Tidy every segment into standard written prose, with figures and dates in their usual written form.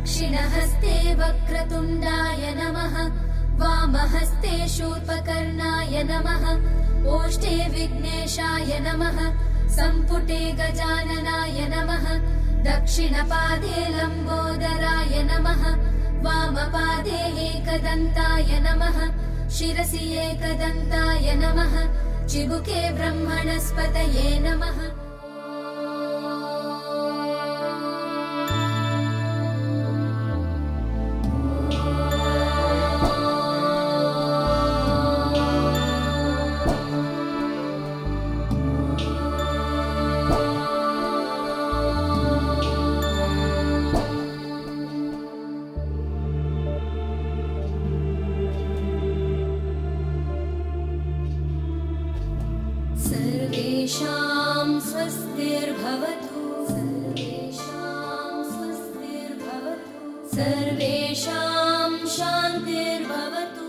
दक्षिणहस्ते वक्रतुण्डाय नमः वामहस्ते शूर्पकर्णाय नमः ओष्ठे विघ्नेशाय नमः सम्पुटे गजाननाय नमः दक्षिणपादे लम्बोदराय नमः वामपादे एकदन्ताय नमः शिरसि एकदन्ताय नमः चिबुके ब्रह्मणस्पतये नमः। सर्वेषां स्वस्तिर्भवतु सर्वेषां शान्तिर्भवतु।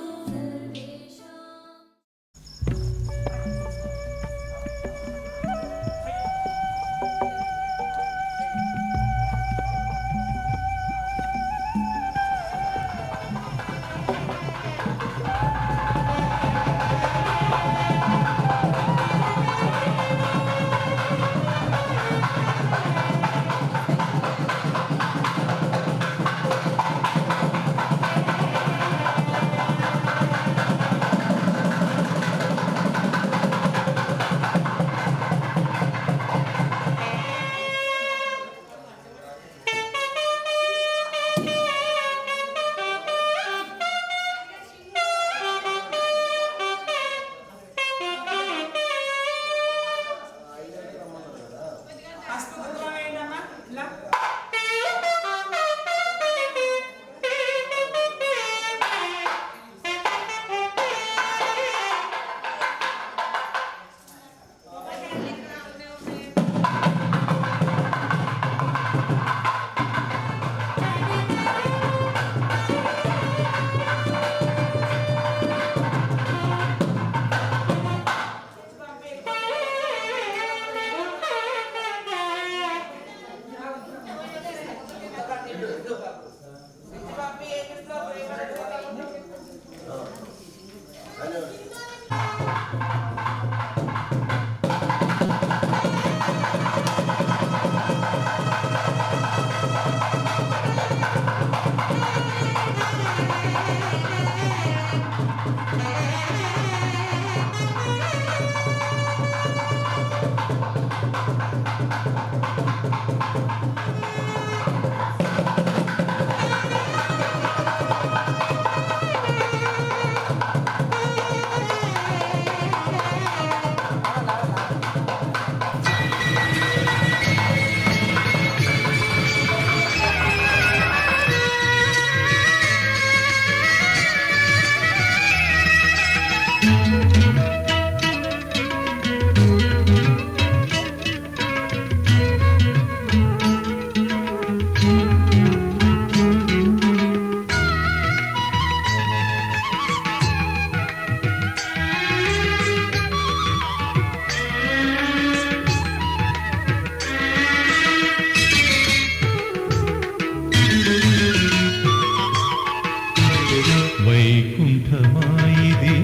వైకుంఠమాయిది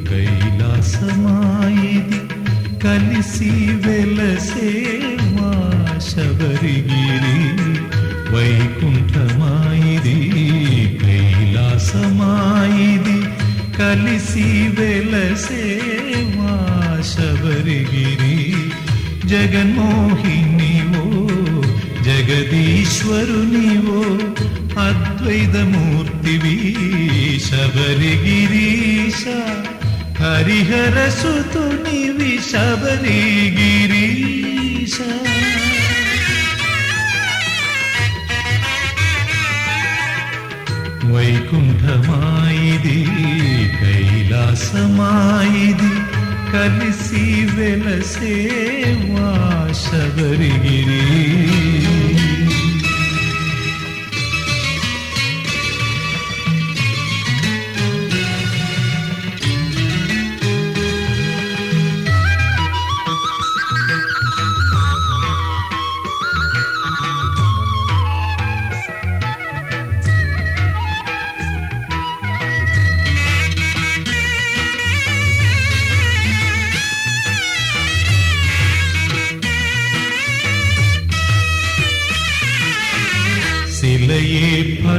కైలాసమాయిది కలిసి వెలసే మా శబరిగిరి వైకుంఠమాయిది కైలాసమాయిది కలిసి వెలసే మా శబరిగిరి జగన్మోహినివో జగదీశ్వరునివో అద్వైతమూర్తివి శబరిగిరీశ హరిహర సుతునివి శబరిగిరీశ వైకుంఠమాయిది కైలాసమాయిది కలిసి వెలసే మా శబరిగిరి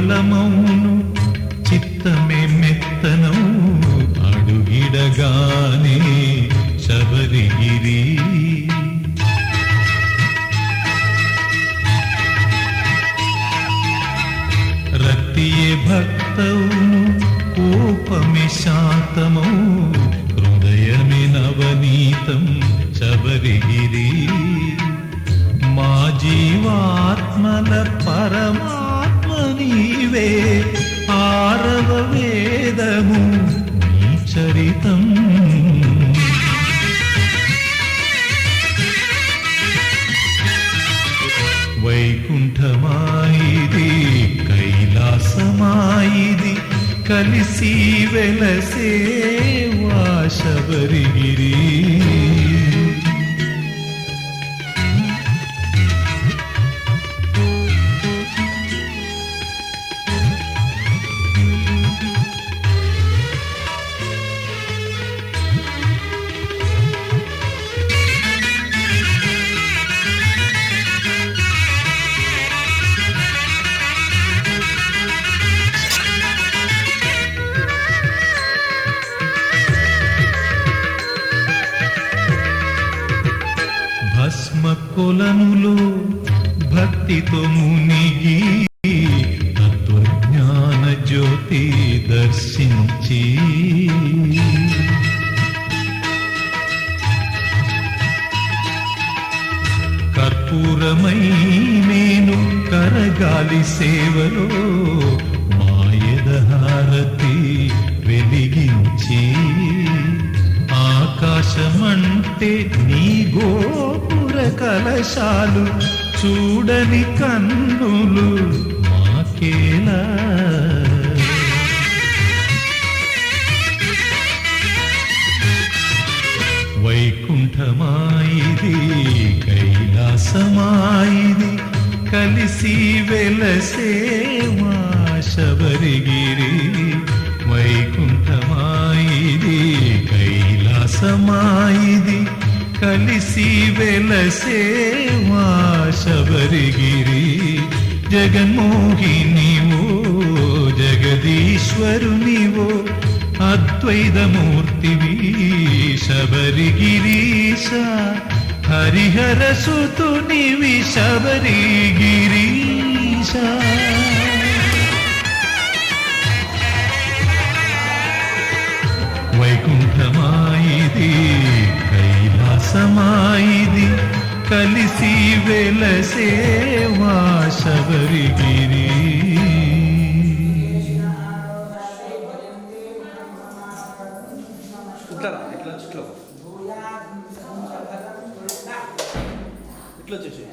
కేవలమౌను చిత్తమే మెత్తనము అడుగిడగానే శబరిగిరి రతియే భక్తౌను కోపమే శాంతమౌ హృదయమే నవనీతం శబరిగిరి మా జీవాత్మల పరమాత్మ నీవే ఆరవ వేదము నీ చరితం వైకుంఠమాయిది కైలాసమాయిది కలిసి వెలసే శబరిగిరి భస్మ కొలనులో భక్తితో మునిగి తత్వజ్ఞాన జ్యోతి దర్శించి కర్పూరమై నేను కరగాలి సేవలో మాయదహారతి వెలిగించి ఆకాశమంటే నీ గోపుర కలశాలు చూడని కన్నులు మాకేలా వైకుంఠమాయిది కైలాసమాయిది కలిసి వెలసే మా శబరిగిరి వైకుంఠమాయిది కైలాసమాయిది కలిసి వెలసే మా శబరిగిరి జగన్మోహినివో జగదీశ్వరునివో అద్వైతమూర్తివి శబరిగిరీశ హరిహర సుతునివి శబరిగిరీశ వైకుంఠమాయిది కైలాసమాయిది కలిసి వెలసే మా శబరిగిరి ఇట్లా వచ్చేసి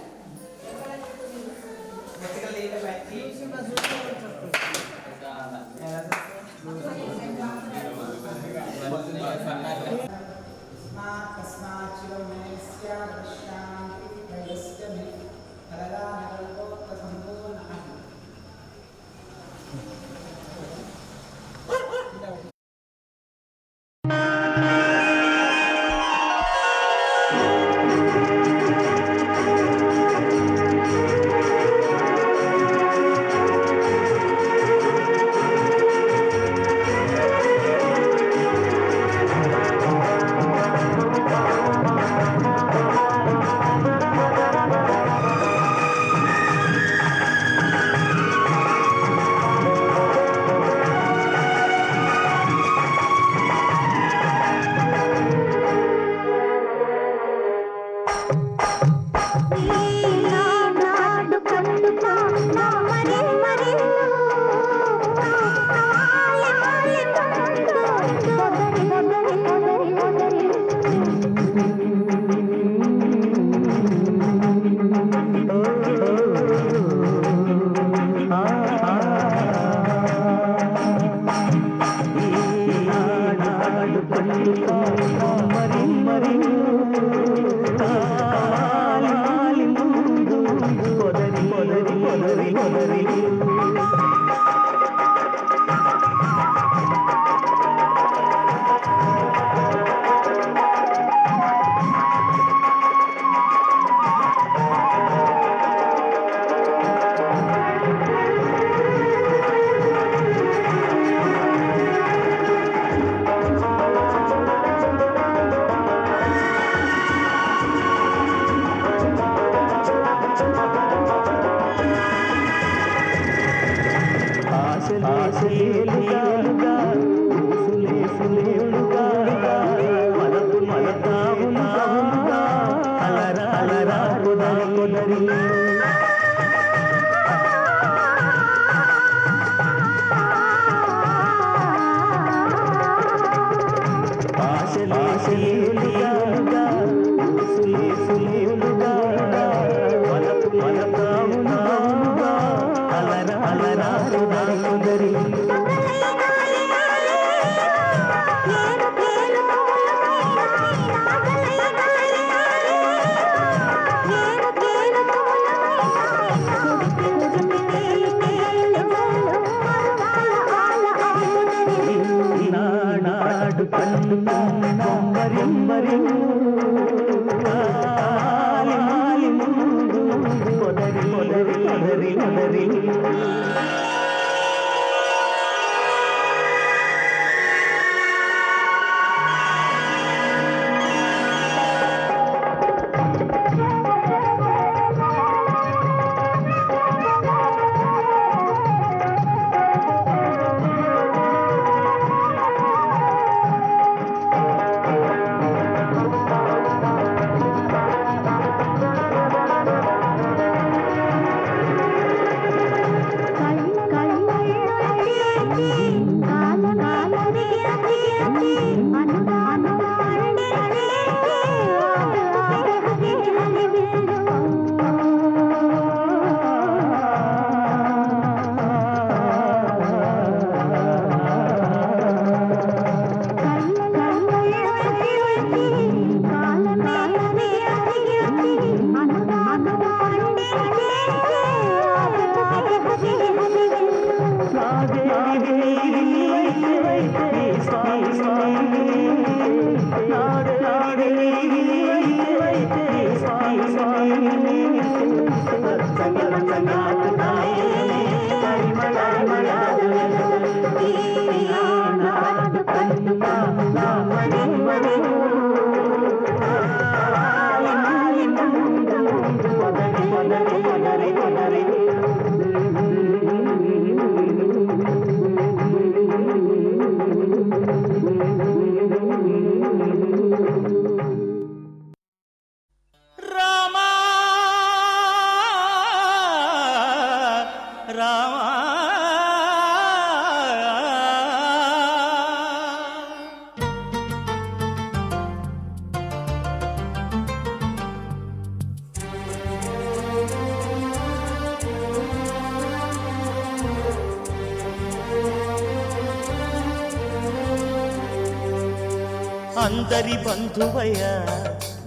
అందరి బంధువయ్య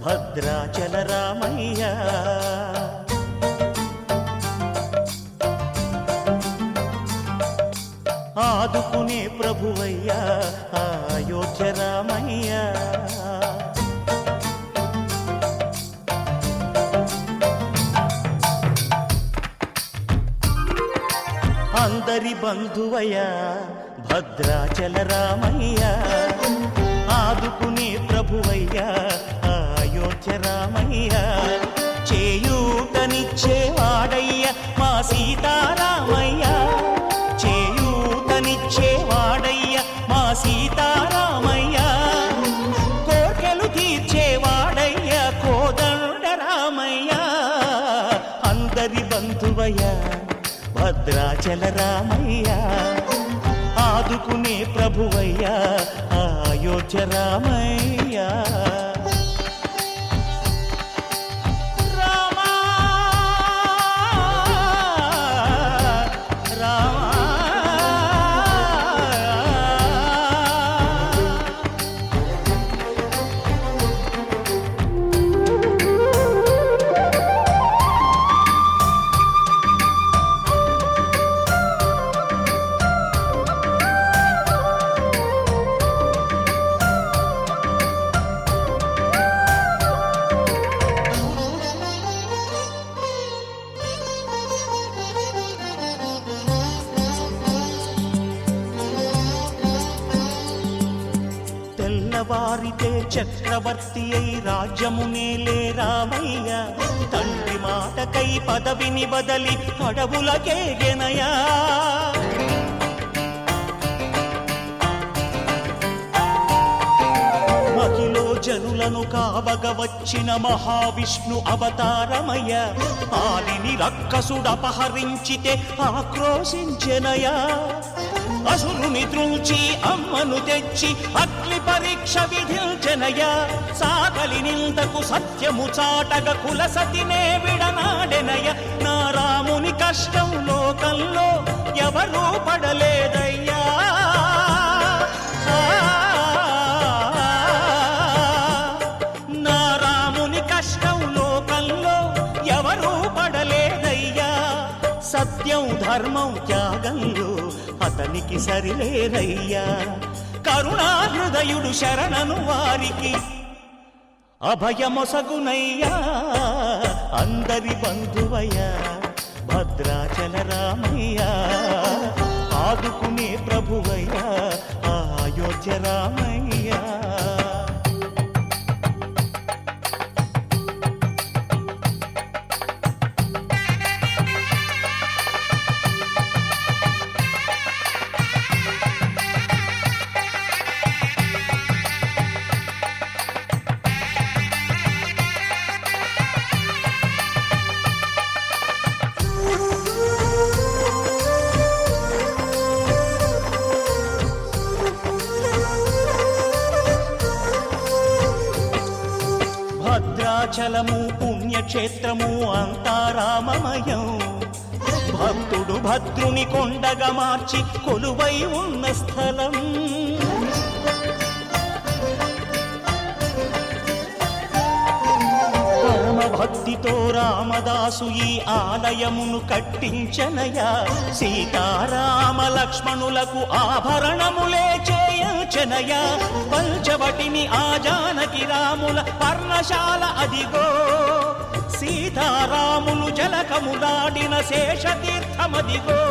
భద్రాచల రామయ్య ఆదుకునే ప్రభువయ్య అయోధ్య రామయ్య అందరి బంధువయ్య భద్రాచల రామయ్య ఆదుకునే ప్రభువయ్యా అయోధ్య రామయ్య చేయూతనిచ్చేవాడయ్య మా సీతారామయ్య చేయూతనిచ్చేవాడయ్య మా సీతారామయ్య కోర్కెలు తీర్చేవాడయ్య కోదండ రామయ్య అందరి బంధువయ్య భద్రాచల రామయ్య ఆదుకునే ప్రభువయ్యా అయోధ్య రామయ్య వారితే చక్రవర్తి అయి రాజ్యమునేలే రామయ్య తండ్రి మాటకై పదవిని బదలి అడవులకేగెనయా జగములను కావగ వచ్చిన మహావిష్ణు అవతారమయ ఆలిని రక్కసుడపహరించితే ఆక్రోశించెనయా అసురుని త్రుంచి అమ్మను తెచ్చి అగ్ని పరీక్ష విధించెనయా సాగలి నిందకు సత్యము చాటగ కులసతినే విడనాడెనయ నా రాముని కష్టం లోకంలో ఎవరూ పడలేదయ్యా నా రాముని కష్టం లోకంలో ఎవరూ పడలేదయ్యా సత్యం ధర్మం త్యాగంలో అతనికి సరిలేరయ్యా కరుణాహృదయుడు శరణను వారికి అభయమొసగునయ్యా అందరి బంధువయ్యా భద్రాచల రామయ్య ఆదుకునే ప్రభువయ్యా అయోధ్య రామయ్య భద్రాచలము పుణ్యక్షేత్రము అంతా రామమయం భక్తుడు భద్రుని కొండగా మార్చి కొలువై ఉన్న స్థలం పరమ భక్తితో రామదాసు ఈ ఆలయమును కట్టించనయా సీతారామ లక్ష్మణులకు ఆభరణములే చేయించనయా పంచవటిని ఆ జానకి రాముల పర్ణశాల అదిగో సీతారాములు జలకములాడిన శేషతీర్థమదిగో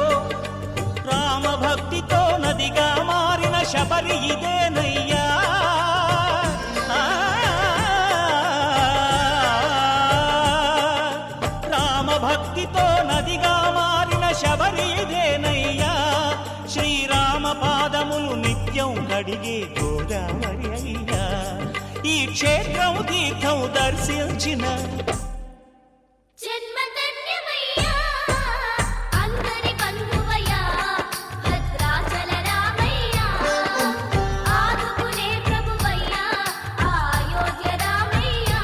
రామ భక్తితో నదిగా మారిన శబరి ఇదేనయ్యా రామ భక్తితో నదిగా మారిన శబరి ఇదేనయ్యా శ్రీరామ పాదములు నిత్యం కడిగే గోదావరి అయ్యా ఈ క్షేత్రం తీర్థం దర్శించిన జన్మధన్యమయ్యా అందరి బంధువయ్యా భద్రాచల రామయ్యా ఆదుకునే ప్రభువయ్యా అయోధ్య రామయ్యా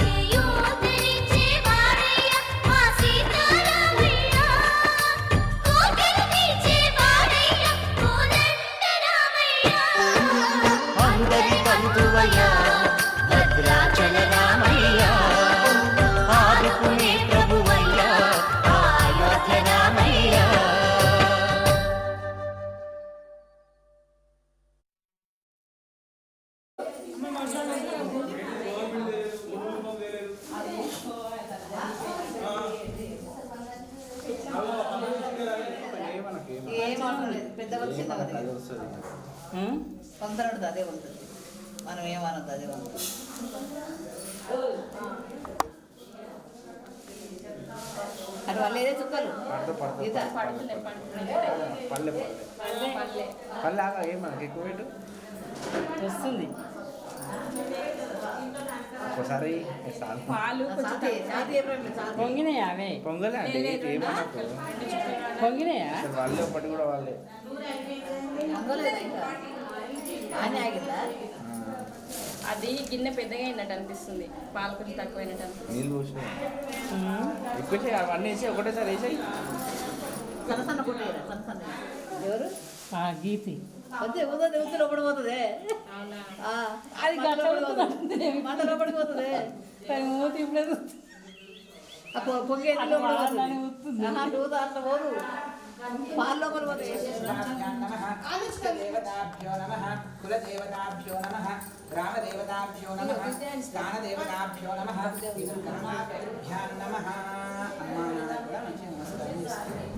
చేయూతనిచ్చే వాడయ్యా మా సీతారామయ్యా కోటెనిచ్చే వాడయ్యా కోదండ రామయ్యా అందరి బంధువయ్యా భద్రాచల రామయ్య ఆదుకునే ప్రభువయ్యా అయోధ్య రామయ్య పెద్దగా కొందరడు అదే ఉంటుంది మనం ఏమన్నది అదే ఉంటుంది అది వాళ్ళు ఏదే చుక్కలు వస్తుంది ఒకసారి పాలు పొంగినాయా అవే పొంగలే అంటే ఏమన్నా పొంగినాయా వాళ్ళే ఒకటి కూడా వాళ్ళే అని ఆగిందా అది గిన్నె పెద్దగా అయినట్టు అనిపిస్తుంది పాలు కొంచెం తక్కువైనట్టు అనిపిస్తుంది నీళ్ళు పోసినాయి ఎక్కువ అవన్నీ వేసి ఒకటేసారి వేసాయి సన్న సన్న పుట్టారు సన్న సన్న ఎవరు గీతి వద్దే పోతుంది ఉత్తి లోపడి పోతుంది అది మాట లోపడికి పోతుంది మూతి ఇప్పుడే పొంగే లోపడి అట్లా పోదు పాలు లోపలి పోతాయి దేవతాభ్యో నమః కులదేవతాభ్యో నమః గ్రామదేవతాభ్యో నమః స్థానదేవతాభ్యో నమః కర్మాభ్యాం నమః అమ్మానాన్న కూడా మంచి నమస్కారం చేస్తారు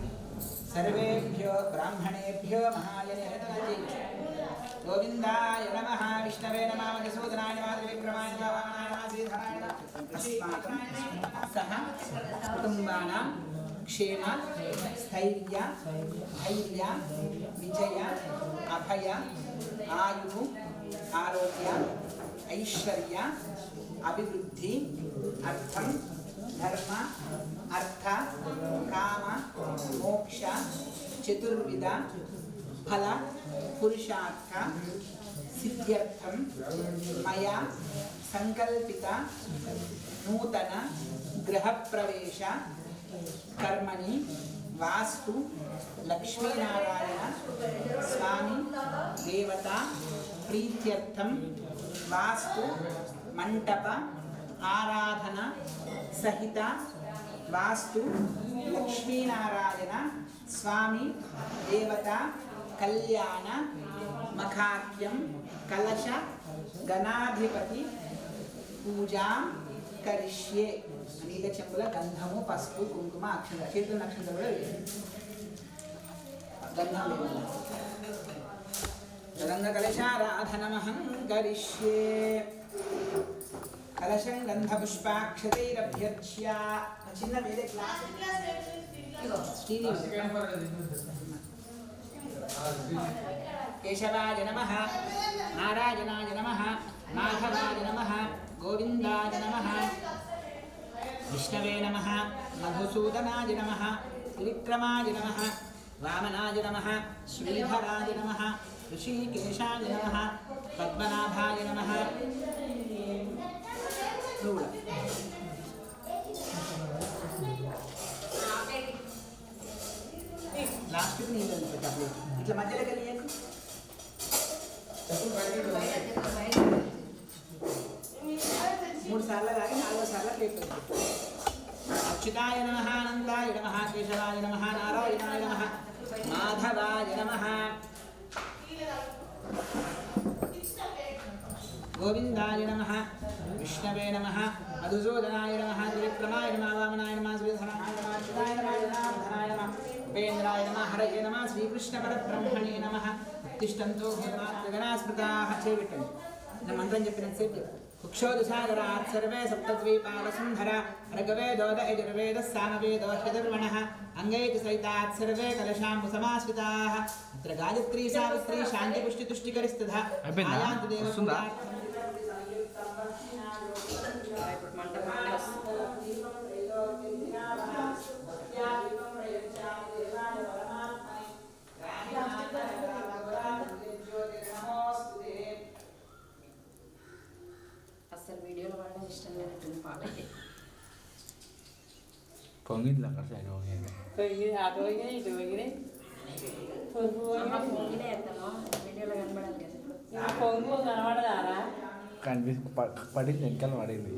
సర్వేభ్యో బ్రాహ్మణేభ్యో మహాయనే గోవిందాయ నమః విష్ణవే నమః మధుసూదనాయ నమః త్రివిక్రమాయ నమః వామనాయ నమః శ్రీధరాయ నమః సహ కుటుంబానాం క్షేమ స్థైర్య ధైర్య విజయ అభయ ఆయు ఆరోగ్య ఐశ్వర్య అభివృద్ధి అర్థం ధర్మ అర్థ కామ మోక్ష చతుర్విధ ఫల పురుషార్థ సిద్ధ్యర్థం మయా సంకల్పిత నూతన గృహప్రవేశ కర్మణి వాస్తు లక్ష్మీనారాయణ స్వామి దేవత ప్రీత్యర్థం వాస్తు మంటప ఆరాధన సహిత వాస్తు లక్ష్మీనారాయణ స్వామి దేవత కళ్యాణ మఖాఖ్యం కలశ గణాధిపతి పూజా కరిష్యే. నీళ్ళ చెంబుల గంధము పసుపు కుంకుమ అక్షర చేతుల నక్షత్రం కూడా గంధం లేదు. గంధ కలశారాధనమహం కరిష్యే. కలశం గంధ పుష్పాక్షతైరభ్యర్చ్య. చిన్న వేరే క్లాస్ కేశవాయ నమః నారాయణాయ నమః మాధవాయ నమః గోవిందాయ నమః విష్ణవే నమః మధుసూదనాయ నమః త్రివిక్రమాయ నమః వామనాయ నమః శ్రీధరాయ నమః ఋషికేశాయ నమః పద్మనాభాయ నమః. లాస్ట్కి నీళ్ళు పెట్టాలి. ఇట్లా మధ్యలో కలియకు. మూడు సార్లు కాక 4వ సార్లు ప్లేట్ అచ్యుతాయ నమః అనంతాయ నమః కేశవాయ నమః నారాయణాయ నమః మాధవాయ నమః గోవిందాయ నమః విష్ణవే నమః మధుసూదనాయ నమః త్రివిక్రమాయ నమః వామనాయ నమః శ్రీధరాయ నమః అచ్యుతాయ నమః జనార్దనాయ నమః ఉపేంద్రాయ నమః హరయే నమః శ్రీకృష్ణ పరబ్రహ్మణే నమః. ఉత్తిష్టంతో గణాస్మృతాః. చేపెట్టండి. నా మంత్రం చెప్పినంతసేపు కుక్షోదసాగరాత్ సర్వే సప్తద్వీపావసుంధర ఋగ్వేదోద యజుర్వేద సామవేదో హ్యధర్వణః అంగైతి సైతాత్ సర్వే కలశాంబు సమాశ్రితాః. అత్ర గాయత్రీ సావిత్రీ శాంతి పుష్టి తుష్టికరిస్తథా ఆయాంతు దేవసుందా. అసలు వీడియోలో పడడం ఇష్టం లేనట్టుంది పాటకి. పొంగిద్ది అక్కడ సైడ్ పొంగినే వేస్తాను వీడియోలో కనబడాలి కదా. కనిపిస్తు పడింది వెనకాల పడింది.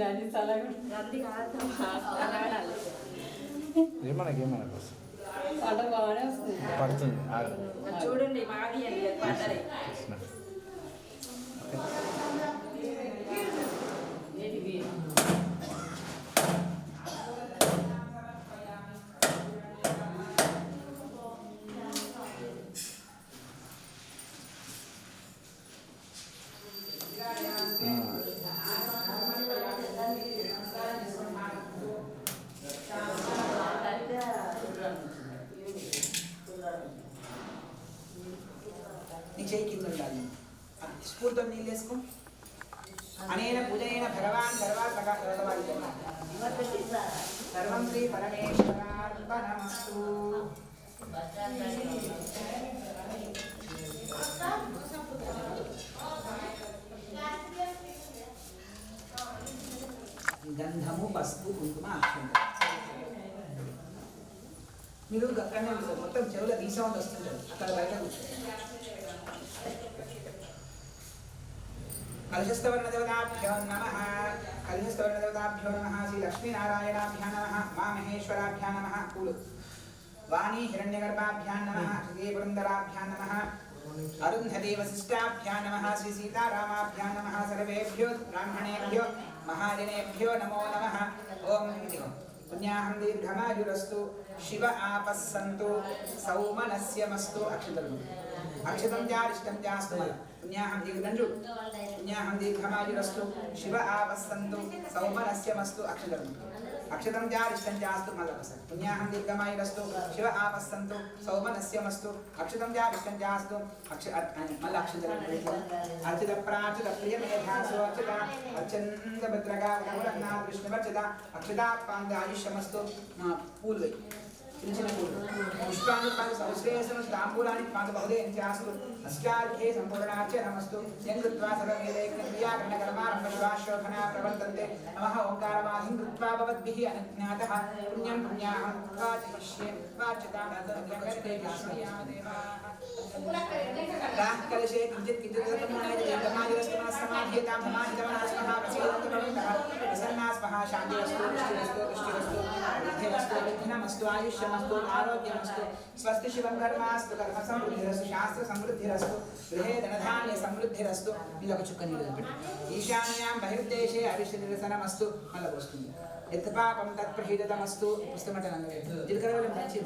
రంది కాదు కనబడాలి. ఏమనకు పడుతుంది. చూడండి మాది పడ్డది. నీ చేయి కింద ఉండాలి. స్ఫూర్తితో నీళ్ళు వేసుకో. అనేన పూజనేన భగవాన్ సర్వాత్మకవాది సర్వం శ్రీ పరమేశ్వరార్పణమస్తు. గంధము పసుపు కుంకుమ అక్షంత. మీరు అక్కడనే ఉంటారు. మొత్తం చెవుల రీసౌండ్ వస్తుంటారు. అక్కడ బయట కూర్చోండి. కలశస్థవర్ణదేవతాభ్యో నమః. కలశస్థవర్ణదేవతాభ్యో నమః. శ్రీ లక్ష్మీనారాయణాభ్యో నమః. మా మహేశ్వరాభ్యో నమః. కూలు. వాణీ హిరణ్యగర్భాభ్యో నమః. శ్రీ పురందరాభ్యో నమః. అరుంధతి వశిష్టాభ్యో నమః. శ్రీ సీతారామాభ్యో నమః. సర్వేభ్యో బ్రాహ్మణేభ్యో మహాజనేభ్యో నమో నమః. ఓం పుణ్యాహం దీర్ఘమాయురస్తు శివ ఆపస్సంతు సౌమనస్యమస్తు. అక్షతలు అక్షతం జారిష్టం జాస్తు. పుణ్యాహం దీర్ఘంజు పుణ్యాహం దీర్ఘమాయురస్తు శివ ఆపస్సంతు సౌమనస్యమస్తు. అక్షతలు अक्षतं चारिष्टं चास्तु मलवसत् पुण्याहं दीर्घमायुरस्तु शिव आपस्सन्तु सौमनस्यमस्तु अक्षतं चारिष्टं चास्तु मल्ल अक्षतं अर्चित प्रार्चित प्रियमेधासो अर्चित अर्चन्द भद्रगा उदगुणनाथ विष्णुवर्चित अक्षतापान्द आयुष्यमस्तु पूर्वे पुष्पाणि संश्लेषण तांबूलानि पाद बहुदेन चास्तु अस्यार्थे संपूर्णार्च नमस्तु यंकृत्वा सर्ववेदैक्यक्रियाकरणकर्मारम्भशुभाशोभना प्रवर्तन्ते नमः ओंकारमाधिं कृत्वा भवद्भिः अनज्ञातः पुण्यं पुण्याहं वाचयिष्ये वाचतां तद्गच्छते कलशे किञ्चित् समाधीयतां समाहितवनास्मः प्रसीदन्तभवन्तः प्रसन्नास्मः शान्तिरस्तु पुष्टिरस्तु तुष्टिरस्तु बुद्धिरस्तु विघ्नमस्तु आयुष्यमस्तु आरोग्यमस्तु स्वस्ति शिवं कर्मास्तु कर्म समृद्धिरस्तु शास्त्र समृद्धिरस्तु गृहे धनधान्य समृद्धिरस्तु ईशान्यां बहिर्देशे अरिष्टनिरसनमस्तु मलवस्तुंది यत् पापं तत्प्रहीतमस्तु पुस्तमटनंगे जिलकरवलं दक्षिण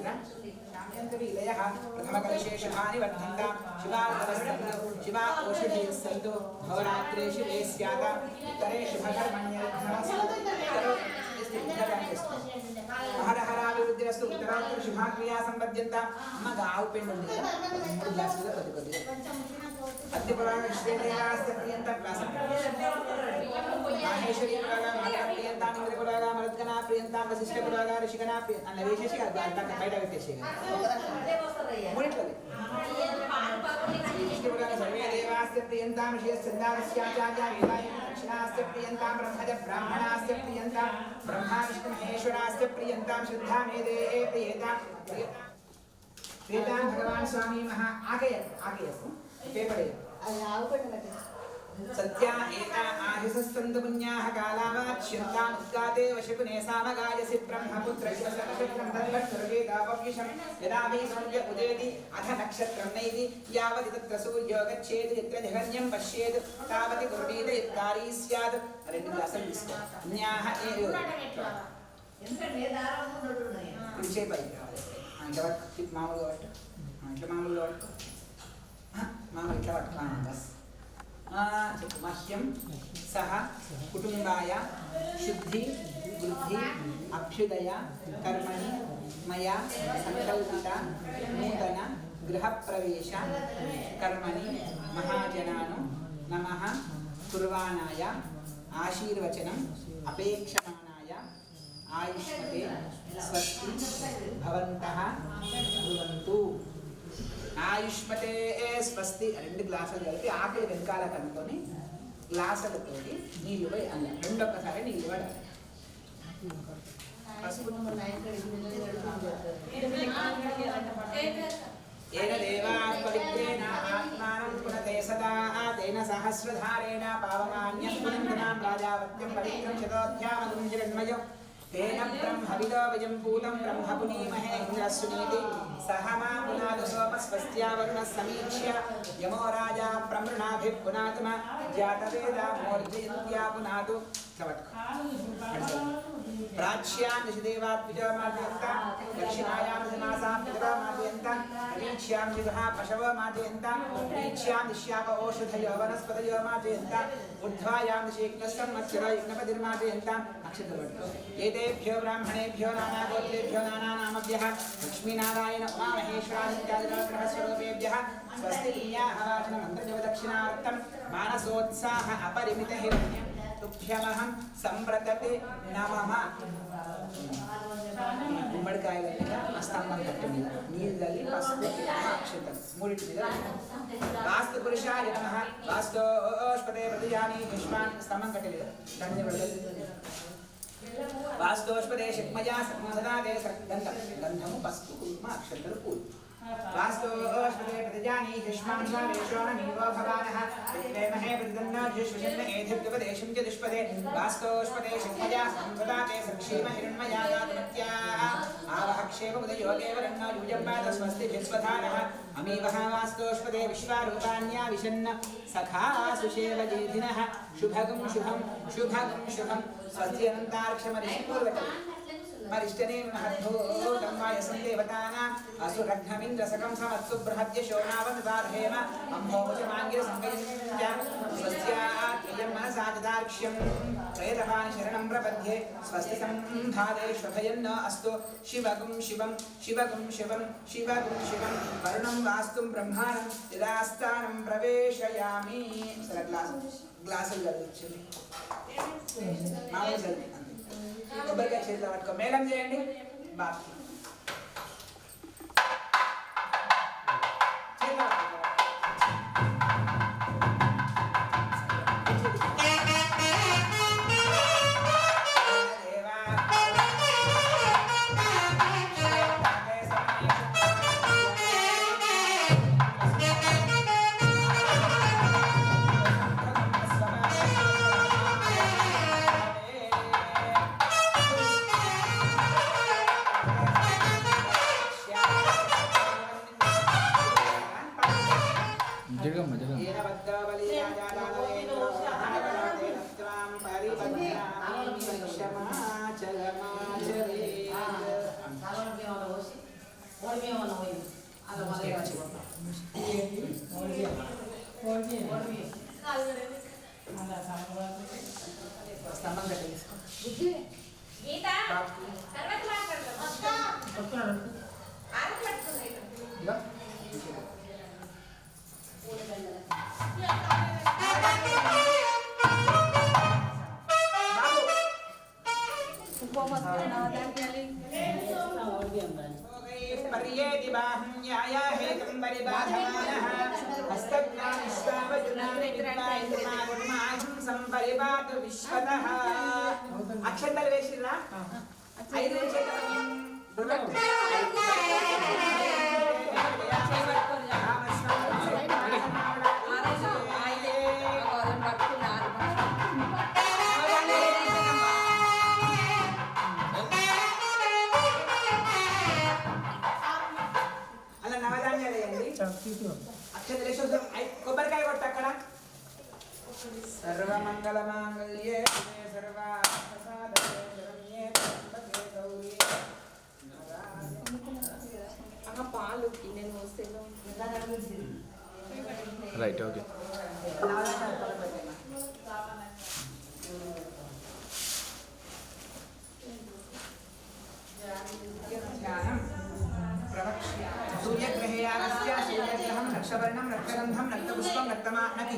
शाम्यन्तविलयः प्रथमकलशे शुभानि वर्धन्तां शिवार्पणस्तु शिवा औषधीः सन्तु भवरात्रे शिवे स्यात् उत्तरे शुभकर्मण्यस्तु हरहराभिवृद्धिरस्तु उत्तरोत्तर शुभाक्रिया संपद्यन्तां मम गाव पेण्डं मूడు గ్లాసుల కొద్ది अद्यपुराण श्रीदेवास्य प्रियंता क्लास माहेश्वरी पुरागा माता प्रियंता इंद्र पुरागा मरदगना प्रियंता वशिष्ठ पुरागा ऋषिगना प्रियंता विशेष अंता बयట పెట్టేసేగా మూడిట్లది विष्णु पुरागा सर्वे देवास्य प्रियंता ऋषियश्चंदास्याचार्या वेदाय दक्षिणास्य प्रियंता ब्रह्मज ब्राह्मणास्य प्रियंता ब्रह्मा विष्णु महेश्वरास्य प्रियंता श्रद्धा मेदे प्रियता प्रियता भगवान स्वामी महा आगे पेपर सत्या एता आहिसस्तंद पुण्याः कालावाच्यन्तां उद्गाते वशकुने सामगायसि ब्रह्मपुत्रस्य नक्षत्रं तद्वत्सर्वेदापव्यशं यदा वै सूर्य उदेति अथ नक्षत्रं नैति यावति तत्र सूर्यो गच्छेत् यत्र जगन्यं पश्येत् तावति कुर्वीत यत्कारी स्यात् రెండు గ్లాసులు తీసుకో న్యాహ కుడిచే పై ఇట్లా పట్టు మామూలుగా పట్టు ఇట్లా మామూలుగా పట్టు మామూలు ఇట్లా పట్టు బస్ చెప్పు మహ్యం సహ కుటుంబాయ శుద్ధి వృద్ధి అభ్యుదయ కర్మణి మయా సంకల్పిత నూతన గృహప్రవేశ కర్మణి మహాజనాను నమః కుర్వాణాయ ఆశీర్వచనం అపేక్షమాణాయ ఆయుష్మతే స్వస్తి భవంతః భవంతు ఆయుష్మతే స్వస్తి రెండు గ్లాసులు కలిపి ఆకలి వెనకాల కనుక్కొని గ్లాసులతోటి నీళ్ళు పోయి అన్న రెండొక్కసారి నీళ్ళు పడాలి ఏన దేవాః పవిత్రేణ ఆత్మానం పునతే సదా తేన సహస్రధారేణ పావమాన్యస్మనందనాం రాజావత్యం పవిత్రం శతోధ్యామగుం హిరణ్మయం तेन ब्रह्मविदो विजं पूतं ब्रह्मपुनीमहे इन्द्रस्सुनीति सह मा पुनादसोपस्वस्त्या वरुणः समीक्ष्य यमो राजा प्रमृणाभिः पुनातम जातवेदा मूर्जयन्त्या पुनातु प्राच्यां दिशदेवाद्विजो मार्जयन्तां दक्षिणायां दिशनासां पितरो मार्जयन्तां अवीक्ष्यां जिगः पशवो मार्जयन्तां वीक्ष्यां दिश्याप ओषधयो वनस्पतयो मार्जयन्तां ऊर्ध्वायां दिशेग्नस्सं मत्स्यरो यज्ञपतिर्मार्जयन्तां अक्षतवट्टु एतेभ्यो ब्राह्मणेभ्यो नानागोत्रेभ्यो नानानामभ्यः लक्ष्मीनारायण उमामहेश्वरादित्यादिनवग्रहस्वरूपेभ्यः स्वस्ति पुण्याहवाचनमन्त्रजपदक्षिणार्थं मानसोत्साह अपरिमितहिरण्यं तुभ्यमहं संव्रतते नमः గుమ్మడికాయల మీద స్తంభం కట్ట మీద నీళ్ళಲ್ಲಿ పసుపు అక్షతం మూడింటి మీద వాస్తు పురుషాయ నమః వాస్తోష్పదే ప్రతిజాని పుష్పాన్ స్తంభం కట్ట మీద దండ వాస్తోష్పదే శక్మయా సదా గంధం గంధము పసుపు కుంకుమ అక్షతలు పూలు वास्तोष्पदे प्रतिजानी युष्मान् स्वामेश्वरमीवो भवानः विद्वेमहे प्रतिदन्नो जुष्वशन्न एधिर्गपदेशं च दुष्पदे वास्तोष्पदे शक्मया संवदाते सक्षेम हिरण्मया गातमत्या आवहक्षेम उदयोगेव रन्नो यूजम्बात स्वस्ति भिस्वधानः अमीवः वास्तोष्पदे विश्वारूपाण्या विशन्न सखा सुषेव जेधिनः शुभगं शुभं शुभगं शुभं स्वस्ति अनन्तार्क्षमरिपूर्वकम् मरिष्टने महद्भूतं वायसं देवतानाम् असुरघ्नमिन्द्रसकं समत्सु बृहद्य शोणावतारहेम अम्भोजमाङ्गिरसंगयञ्च स्वस्यात्मयं मनसा ददार्क्ष्यं प्रेतवान् शरणं प्रपद्ये स्वस्ति सम्धादेष्वभयन्न अस्तु शिवगुं शिवं शिवगुं शिवं शिवगुं शिवं वरुणं वास्तुं ब्रह्माणं यदास्थानं प्रवेशयामि सर ग्लास जल्दी मामूలు జల్దీ కొబ్బరికాయ చేతిలో పట్టుకో మేళం చేయండి బాగా చేతిలో స్తంభం కట్టేసుకో గీత తర్వాత మాట్లాడదాం ఆరు పట్టుకుంది पर्येति बाहुन्याय हेतं परिबाधमानः हस्तज्ञानिष्टावजुनानि विद्वान् संपरिपातु विश्वतः अक्षन्तल वेशिरा ఐదు అలా నవధాన్యాలు వేయండి అక్షతలేశ్వర కొబ్బరికాయ కొట్టు అక్కడ సర్వమంగళమాంగళ్యే సర్వార్థసాధకే శరణ్యే గౌరీ అమ్మ పాలు నేను వస్తేలో రైట్ ఓకే सूर्यग्रहे आगस्त्य सूर्यग्रहं रक्षवर्णं रक्तगन्धं रक्तपुष्पं रक्तमानति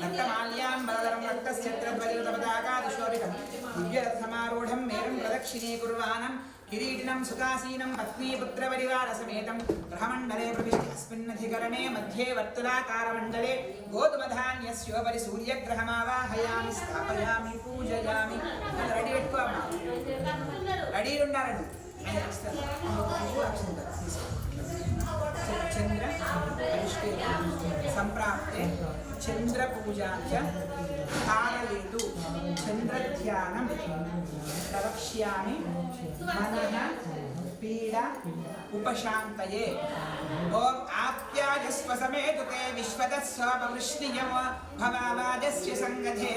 रक्तमाल्यां बलधरं रक्तश्चत्रध्वजपताका दिशोभितं दिव्यरथसमारूढं मेरुं प्रदक्षिणीकुर्वाणं किरीटिनं सुखासीनं पत्नीपुत्रपरिवारसमेतं गृहमण्डले प्रविष्ट अस्मिन्नधिकरणे मध्ये वर्तुलाकारमण्डले गोधूमधान्यस्योपरि सूर्यग्रहमावाहयामि स्थापयामि पूजयामि रेडी పెట్టుకోమ్మా రెడీ ఉండాలండి चंद्र संप्राप्ते चंद्र पूजा कारयेतु चंद्र ध्यानं प्रवक्ष्यामि मनः पीडा उपशान्तये ओम आप्यायस्व समेतु ते विश्वतः स्वपवृष्णियम् भवावाजस्य संगधे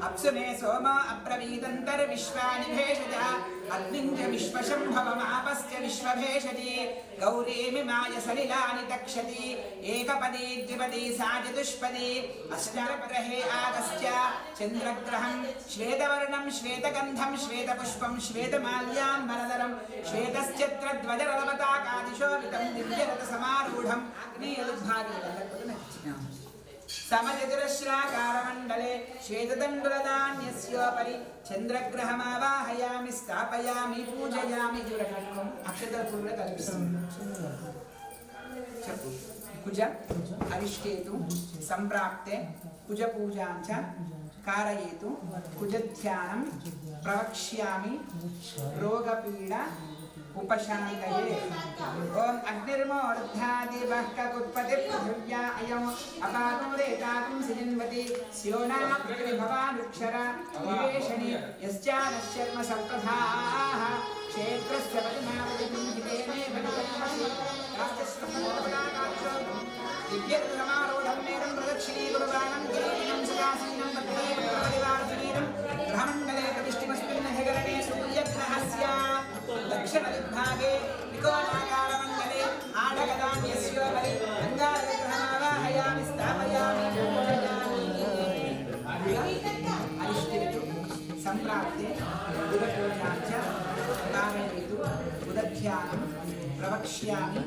अप्सुमे सोम अब्रवीदन्तर्विश्वानि भेषज अग्निं च विश्वशम्भवमापश्च विश्वभेषति गौरीमिमाय सलिलानि तक्षति एकपदी द्विपदी सा चतुष्पदी अष्टावग्रहे आगस्त्य चन्द्रग्रहं श्वेतवर्णं श्वेतगन्धं श्वेतपुष्पं श्वेतमाल्याम्बरधरं श्वेतश्चत्रध्वजरलपताकादिशोभितं दिव्यरथसमारूढं अग्नियदुद्भागे समचतुरश्राकारमण्डले श्वेततण्डुलधान्यस्योपरि चन्द्रग्रहमावाहयामि स्थापयामि पूजयामि जुरकट्कम् अक्षतपूर्वक చెప్పు కుజ అరిష్టేతు సంప్రాప్తే కుజ పూజాం చ कारयेतु कुजध्यानं प्रवक्ष्यामि रोगपीडा उपशान्तये ओम अग्निर्मोर्धादिवः ककुत्पतिर्पृथिव्या अयम् अपागोरेताकुं सिजन्वति स्योना पृथिवीभवानुक्षरा निवेशनि यश्चानश्चर्म सप्तधाः क्षेत्रस्य परिमावतिं हितेने वदितमसि राष्ट्रस्वमोदनाकाक्षो दिव्यसमारूढं मेरं प्रदक्षिणीकुर्वाणं किरीटिनं सुखासीनं पत्नीपरिवारसमेतं ब्रह्मण्डले प्रतिष्ठितमस्मिन् नगरणे सूर्यग्रहस्य दक्षिणदिग्भागे त्रिकोणाकारमण्डले आढगदान्यस्योपरि गङ्गाविग्रहमावाहयामि स्थापयामि पूजयामि। अरिष्टेतु सम्प्राप्ते बुधपूजां च कारयतु बुधध्यानं प्रवक्ष्यामि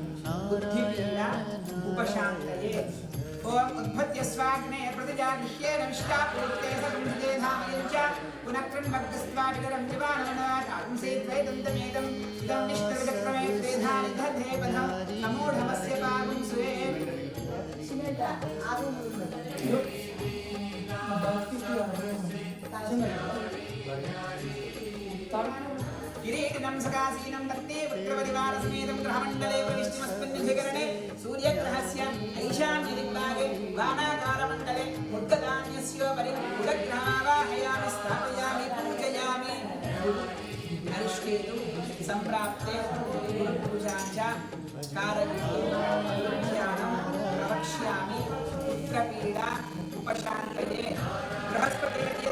बुद्धिपीडा उपशान्तये। ओम उद्भत्य स्वाग्ने प्रतिजागृह्येन विष्टापूर्ते सगुंसते धामयञ्च पुनः कृण्मग्गस्त्वादिकरं दिवानमनाकां सेत्वैदन्तमेदम् इदं निष्ठविचक्रमे त्रेधानि दधे पदं समूढमस्य पागुं सुये। किरीटिनं सकासीनं दत्ते पुत्रपरिवारसमेतं ग्रहमण्डले प्रविष्टिमस्मिन्निधिकरणे सूर्यग्रहस्य ईशान्यदिग्भागे वानाकारमण्डले मुद्गदान्यस्योपरि बुधग्रहमावाहयामि स्थापयामि पूजयामि। अरिष्टेतु सम्प्राप्ते गुरुपूजां च कारयतु ध्यानं प्रवक्ष्यामि पुत्रपीडा उपशान्तये। बृहस्पतिर्यद्यो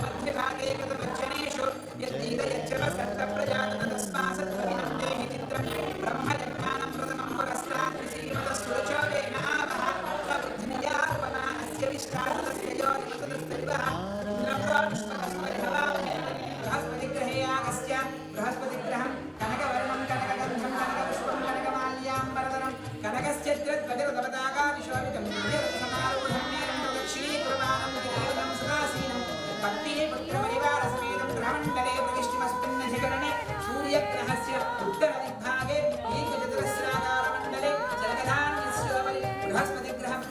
मध्यभागे कृतवचनेषु यद्दीदयच्छवसर्गप्रजाततस्मासत्त्वमिनं देहि चित्रं ब्रह्मयज्ञानं प्रथमं पुरस्तात् श्रीमतस्तुरचोरेण आवः सबुद्धिनियापना अस्य विष्टास्तस्य योनिमतस्तरिवः इन्द्रपुष्पकस्मरिहवामहे। बृहस्पतिग्रहे यागस्य बृहस्पतिग्रहं कनकवर्णं कनकगन्धं कनकपुष्पं कनकमाल्याम्बरधरं कनकस्य चित्रध्वजरुतपताकादिशोभितं दिव्यरथसमारूढं मेरं प्रदक्षिणीकुर्वाणं गिरिवनं सुखासीनं पत्नी पुत्रपरिवारसमेतं ग्रहमण्डले प्रतिष्ठिमस्मिन्नधिकरणे सूर्यग्रहस्य उत्तरदिग्भागे एकचतुरस्राकारमण्डले जलगधान्यस्योपरि बृहस्पतिग्रहं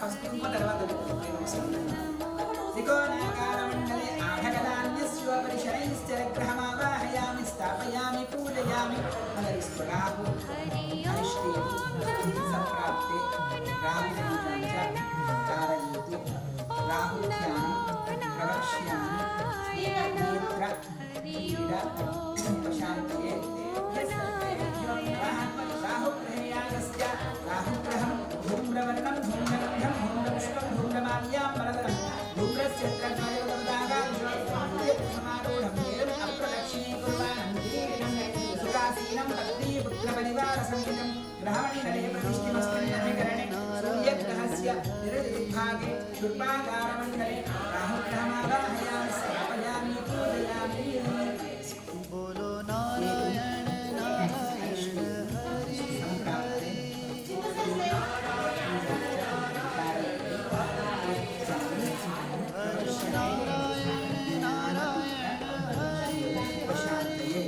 त्रिकोणाकारमण्डले आढगदान्यस्योपरि शनैश्चरग्रहमावाहयामि स्थापयामि पूजयामि। अनरिस्वराहु अरिष्टेतु सम्प्राप्ते राहुपूजां च कारयतु राहुध्यानं प्रवक्ष्यामि नेत्र पीडा उपशान्तये। राहुग्रहे यागस्य राहुग्रहं धूम्रवर्णं धूम्रगन्धं धूम्रपुष्पं धूम्रमाल्याम्बरधरं धूम्रस्य समारूढं मेरम् अप्रदक्षिणीकुर्वाणं किरीटिनं सुखासीनं पत्नी पुत्रपरिवारसमेतं ग्रहमण्डले प्रतिष्ठिमस्मिन्नधिकरणे सूर्यग्रहस्य निरदिग्भागे दुर्वाकारमण्डले राहुग्रहमावाहयामि स्थापयामि पूजयामि। बोलो नारायण नारायण हरि सम्प्राप्ते उपशान्तये।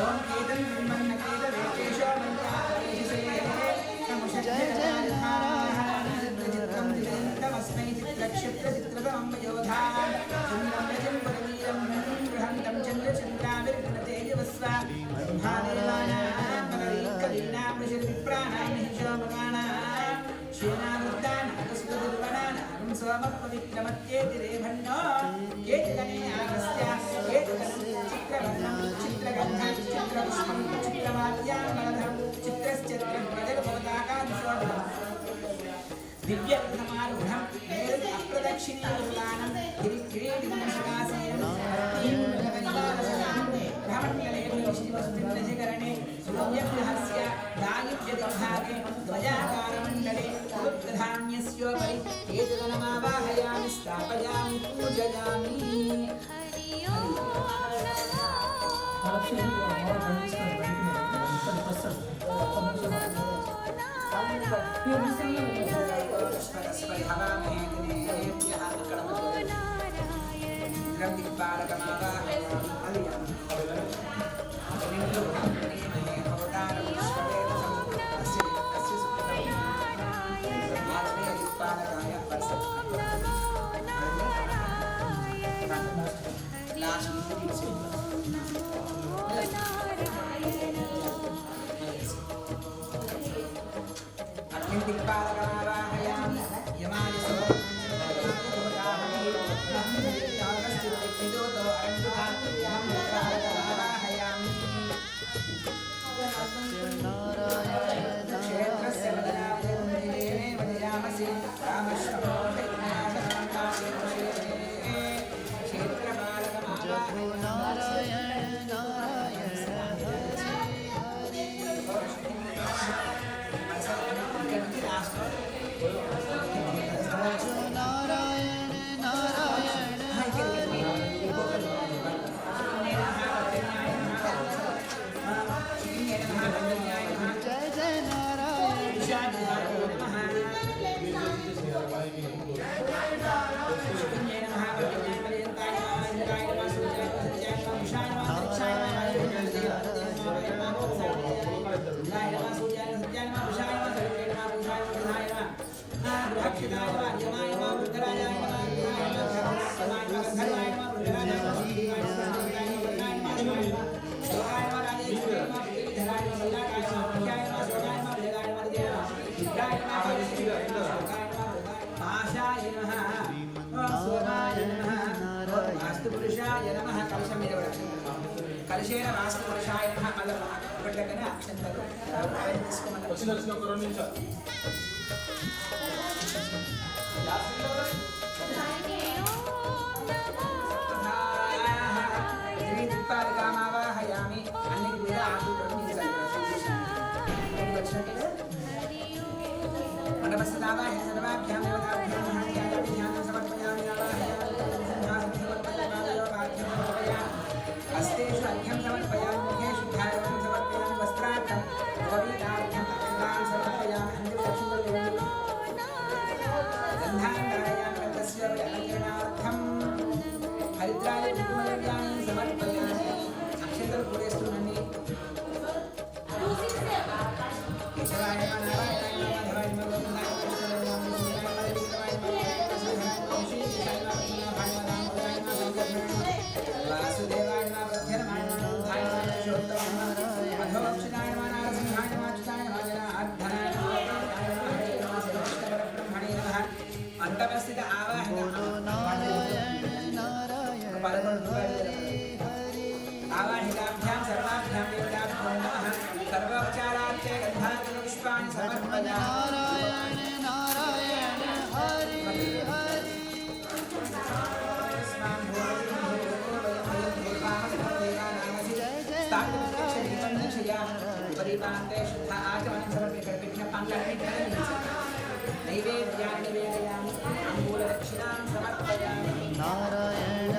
ओम केदं ब्रह्मन्नकेदवेकेशो मन्त्रादेशसेये नमोषज्जय चित्रं दिगन्तमस्मै चित्रक्षिप्रचित्रतमं योधान् चन्द्रं रजं परवीरं बृहन्तं चन्द्रचन्द्राविर्गणतेजवस्वा ब्रह्मादेवानां बलैकवीनां ऋषिर्विप्राणां महिषोमगाणां श्रीनामुद्दानागस्वदुर्वणानां सोमपवित्रमत्येतिरेभन्नो केतगणे आगस्त्य केतगणं चित्रवर्णं चित्रगन्धं चित्रपुष्पं चित्रमाल्याम्बरधरं चित्रश्चित्रप्रजगपताकादिशोभितं दिव्यविधमारूढं मेरुम् अप्रदक्षिणीकुर्वाणं गिरिकिरीटिनं सुखासीनं ब्रह्मण्डले प्रतिष्ठिमस्मिन्नधिकरणे सूर्यग्रहस्य दायित्वदिग्भागे ध्वजाकारमण्डले उत्तधान्यस्योपरि केतुगणमावाहयामि स्थापयामि पूजयामि। కలిసేన వాస్తుపురుషాయ నమః మళ్ళీ ఒకటిగానే అక్షంతలు తీసుకోమని వచ్చిన ఒక 2 నిమిషాలు కామావాహయామి అన్ని కూడా ఆకులు మండపస్థావాహి సర్వాభ్యాం దేవతాభ్యాం ధ్యానం సమర్పయామి हस्तेषु अर्घ्यं समर्पयामि मुखेषु ध्यानं समर्पयामि वस्त्रार्थं उपवीतार्थं अखण्डान् समर्पयामि अन्यदक्षिणदेवी गन्धान् धारयामि तस्य अलङ्करणार्थं हरिद्राय कुङ्कुमद्रव्याणि समर्पयामि अक्षतपूरेस्तुनन्नि केशवाय नमः नारायणाय नमः माधवाय नमः गोविन्दाय नमः कृष्णाय नमः मुकुन्दाय नमः गोविन्दाय नमः वासुदेवाय नमः प्रध्यर्माय नमः बुद्धाय नमः पुरुषोत्तमाय नमः अधोक्षिताय नमः नारसिंहाय नमः अच्युताय नमः जनार्दनाय नमः हरे नमः श्रीकृष्णपरब्रह्मणे नमः अंतमस्थित आवाहित आवाहिताभ्यां सर्वाभ्यां देवताभ्यो नमः सर्वोपचारार्थे गन्धाञ्जलिपुष्पाणि समर्पयामि परिपान्ते शुद्ध आचमनं समर्पयामि पंचकृष्ण नैवेद्यानि निवेदयामि अंगूलदक्षिणां समर्पयामि नारायण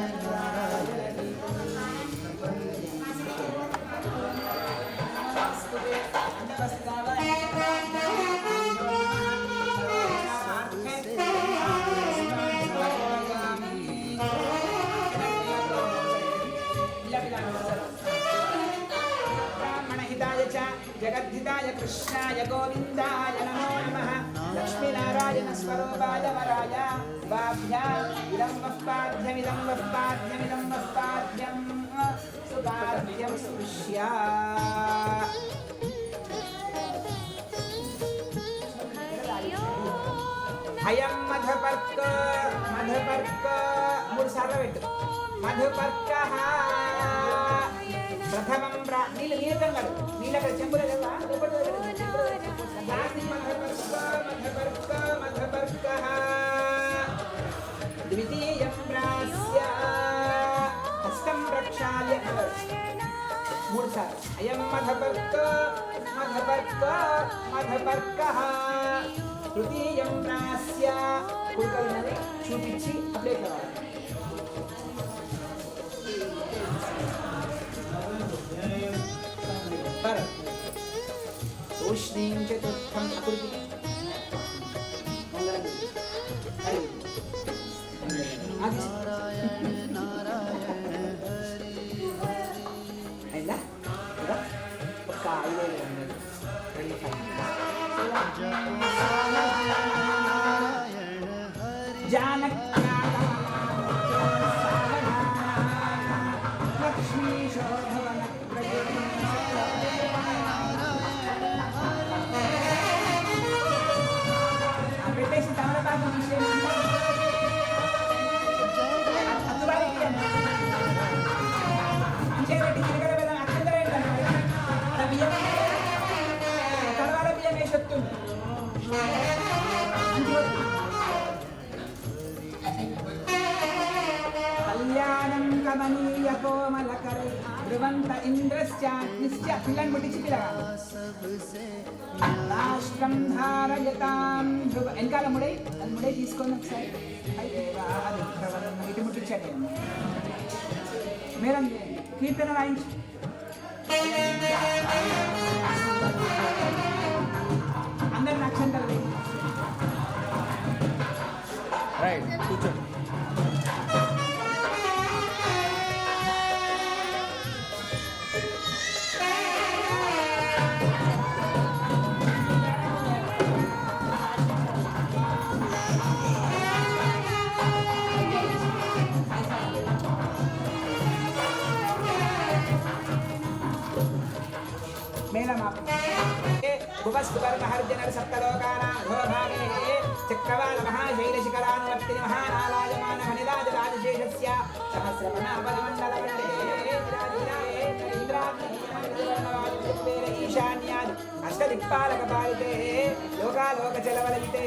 जगद्धिताय कृष्णाय गोविन्दाय नमो नमः लक्ष्मीनारायण स्वरूपाय वराय वाभ्यां वः पाद्यं सुपाद्यं स्पृश्या हयं मधुपर्क मूడు సార్లు పెట్టు మధుపర్కః प्रथमं नीलकंड नीलकंड चंबुल मधुपर्कः द्वितीयं प्रास्य हस्तं प्रक्षाल्य मूడు सार्లు अयं मधुपर्कः तृतीयं प्रास्य कुलकर्णने చూపించి అప్లై చేయాలి पर तूष्णीं चतुर्थम् अकुर्वि लक्ष्मी शोभवन పెట్టేసి తమలపాకు తీసేయండి అత్తుబారికి అంచేరెడ్డి చిరగల మీద అత్యంతరేంటండి బియ్యం తర్వాత బియ్యం వేసొస్తుంది కళ్యాణం కమనీయ కోమలకరే ధ్రువంత ఇంద్రశ్చాగ్నిశ్చ పిల్లని ముట్టించి పిల్లగా రాష్ట్రం ధారయతాం ధ్రువ వెనకాల ముడై అది ముడై తీసుకొని ఒకసారి ఇటు ముట్టించాడు మేడం కీర్తన రాయించు అందరు సెంటర్ వేయండి. రైట్ కూర్చో. భువస్సువర్ణహర్జనర్ సప్తలోకానాం ఘోరభాగే చక్రవాల మహాశైలశిఖరానువర్తిని మహానాలాయమాన మణిరాజరాజశేషస్య సహస్రమణాపదమండలమండే ఈశాన్యాద్ అష్టదిక్పాలకపాలితే లోకాలోకచలవలయితే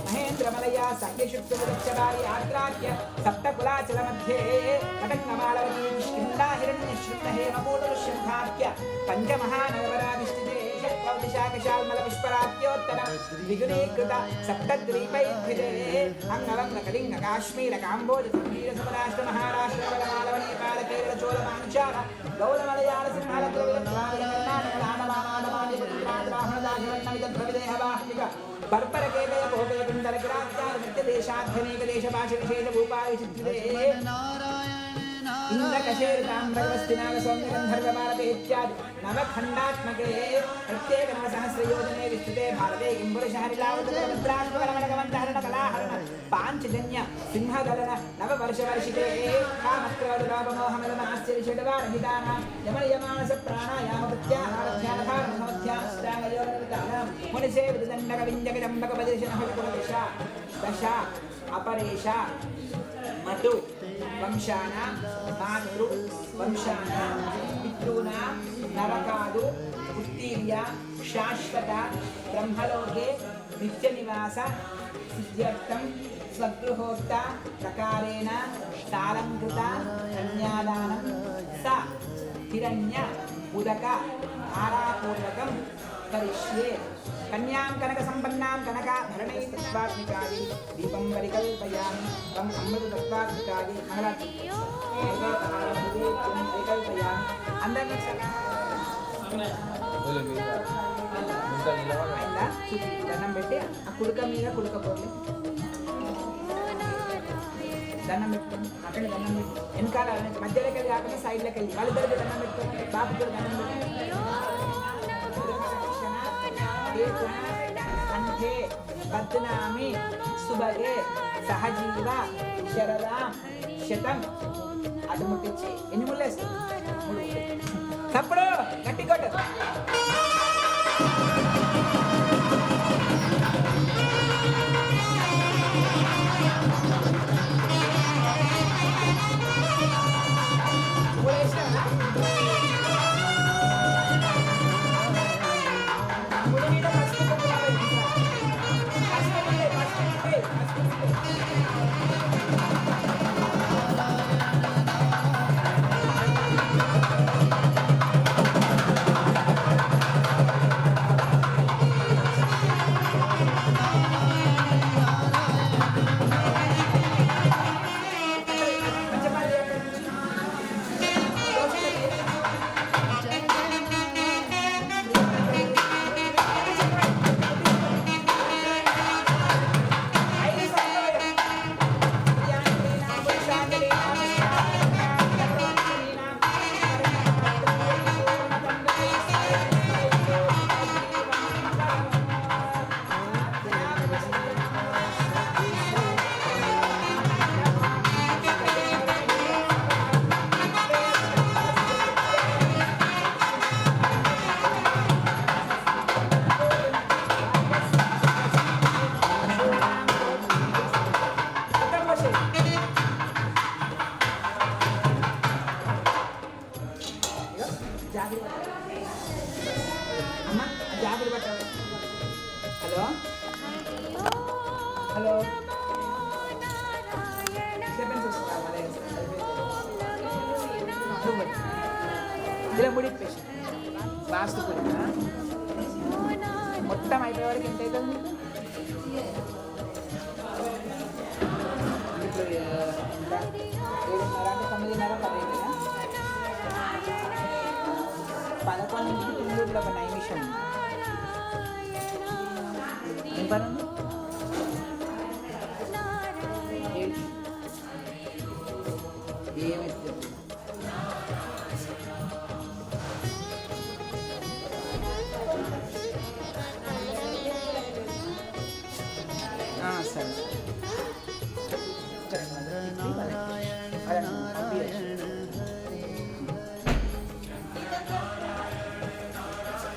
మహేంద్రమలయా సహ్యశుక్తులక్షరాలి ఆద్రాఖ్య సప్తకులాచల మధ్యే కటంగమాలవతీ కిష్కిందా హిరణ్యశృంగహేమకూటశృంఖాఖ్య పంచమహానగవరాధిష్ఠితే శాకశాల్మల పుష్పరాత్యోత్తర ద్విగుణీకృత సప్తద్వీపైర్భిదే అంగవంగ కళింగ కాశ్మీర కాంబోజ సంగీర సమరాష్ట్ర మహారాష్ట్ర వలమాలవ నేపాల కేరళ చోళ పాంచాల గౌడ మలయాళ సింహాల ద్రవిడ ద్రావిడ కర్ణాటక దానవానాడమాది ద్రవిదేహవాహ్మిక బర్బర కేకయ భోగయ కుండల కిరాత్యాల నిత్య దేశాధ్యనేక దేశ భాష విశేష భూపాల విచిత్రితే ఇంద్రకశేరుతాం భగవస్తినాగ సౌమ్య గంధర్వమాలతే ఇత్యాది నవఖండాత్మకే ప్రత్యేక నవ సహస్రయోజనే విస్తృతే భారతే కింబురశారిలావృతమంత్రాశ్వరమణగమంతహరణ కళాహరణ పాంచజన్య సింహదలన నవవర్షవర్షితే కామక్రోధలోపమోహమలమాశ్చర్యషడ్వారహితానాం యమనియమానస ప్రాణాయామ ప్రత్యాహారధ్యానధారణమధ్యాష్టాంగయోగవితానాం మునిసేవిదండక వింజకజంబక బదిర్శనహకులదిశ దశ అపరేష మధు వంశానాం మాతృ వంశానాం పితॄణాం నరకాదు ఉత్తీర్య శాశ్వత బ్రహ్మలోకే నిత్య నివాస సిద్ధ్యర్థం స్వగృహోక్త ప్రకారేణ సాలంకృత కన్యాదానం స హిరణ్య ఉదక ధారాపూర్వకం కరిష్యే కన్యాం కనక సంపన్నాం కనకాభరణై తత్వాత్మికాది దీపం పరికల్పయామి తం అమృతత్వాత్మికాది పరికల్పయామి అందరినీ అయిందా దండం పెట్టి ఆ కుడుక మీద కుడుకపోండి దండం పెట్టుకోండి అక్కడ దండం పెట్టి వెనకాల మధ్యలోకి వెళ్ళి కాకుండా సైడ్లోకి వెళ్ళి వాళ్ళిద్దరికి దండం పెట్టుకోండి బాబుకి దండం పెట్టుకోండి కంఠే బద్నామి సుభగే సహజీవ శరదా శతం అది ముట్టించి ఎన్ని ముళ్ళేస్తాం తప్పుడు గట్టి కొట్టు హలో ఇలా ముడిప్పేసి వాస్తు కూడా మొత్తం అయిపోయే వరకు ఎంత అవుతుంది మీకు 7:30 9:30 10 11 ఒక నైమిషం పరం ఏమి సరే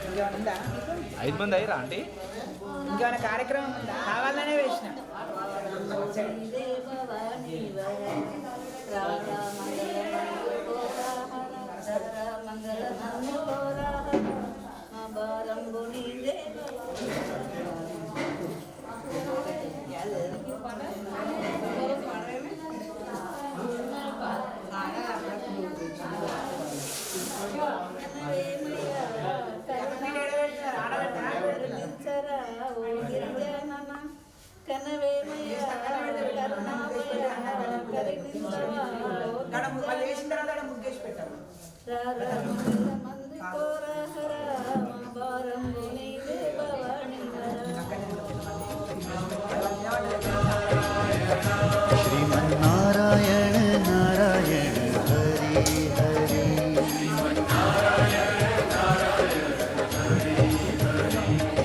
ఇంకేమన్నా 5 మంది అయ్యారా ఆంటీ? ఇంకేమైనా కార్యక్రమం ఉందా? కావాలనే వేసిన వాళ్ళు వేసిన తర్వాత ముగ్గేసి పెట్టారు. श्रीमन्नारायण नारायण हरि हरि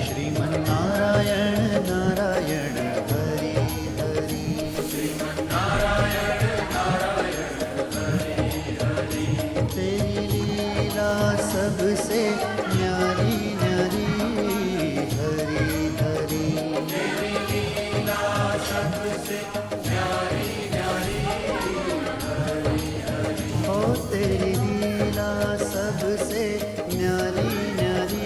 श्रीमन्नारायण नारायण हरि हरि तेरी लीला सबसे न्यारी न्यारी हरि हरि ओ तेरी लीला सबसे न्यारी न्यारी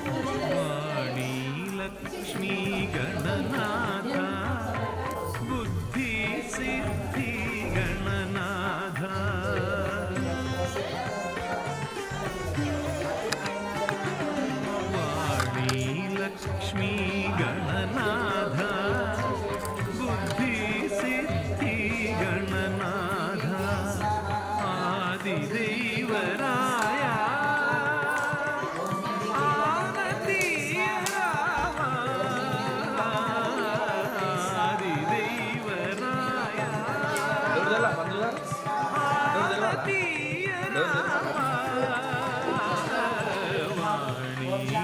वाणी लक्ष्मी गणनाथ बुद्धि सिद्धि गणनाथ वाणी लक्ष्मी गणनाथ बुद्धि सिद्धि गणनाथ आदिदेवराया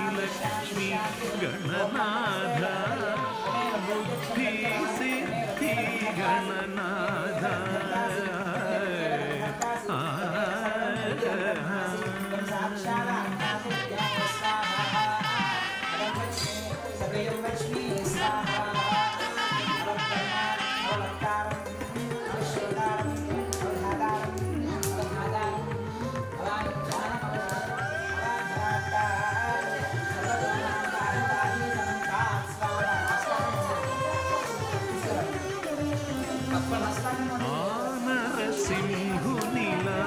लक्ष्मी गणनाथ बुद्धि सिद्धि गणनाथ सिंहुनिला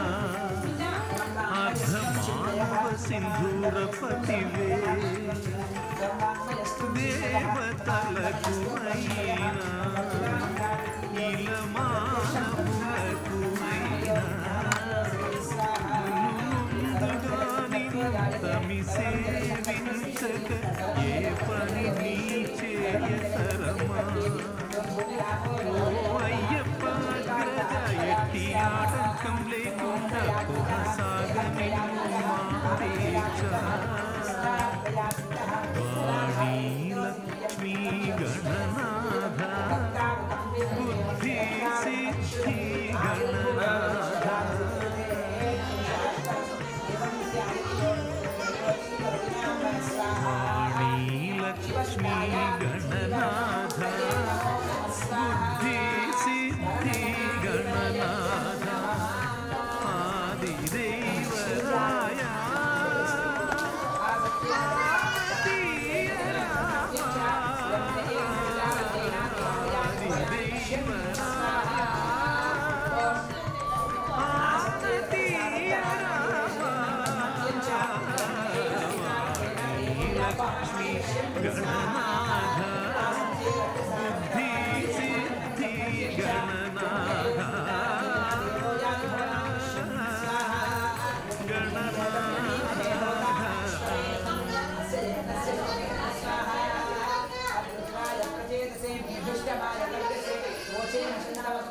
अर्धमानव सिंधूरपतिवे देवतలకు అయినా ఇలమానవులకు అయినా తమి సేవించక ఏ పని నీ చేయతరమా ఓ అయ్యప్ప గ్రజ ఎట్టి ఆటంకం లేకుండా కొనసాగని మారీచ వాణీ లక్ష్మీ గణనాథ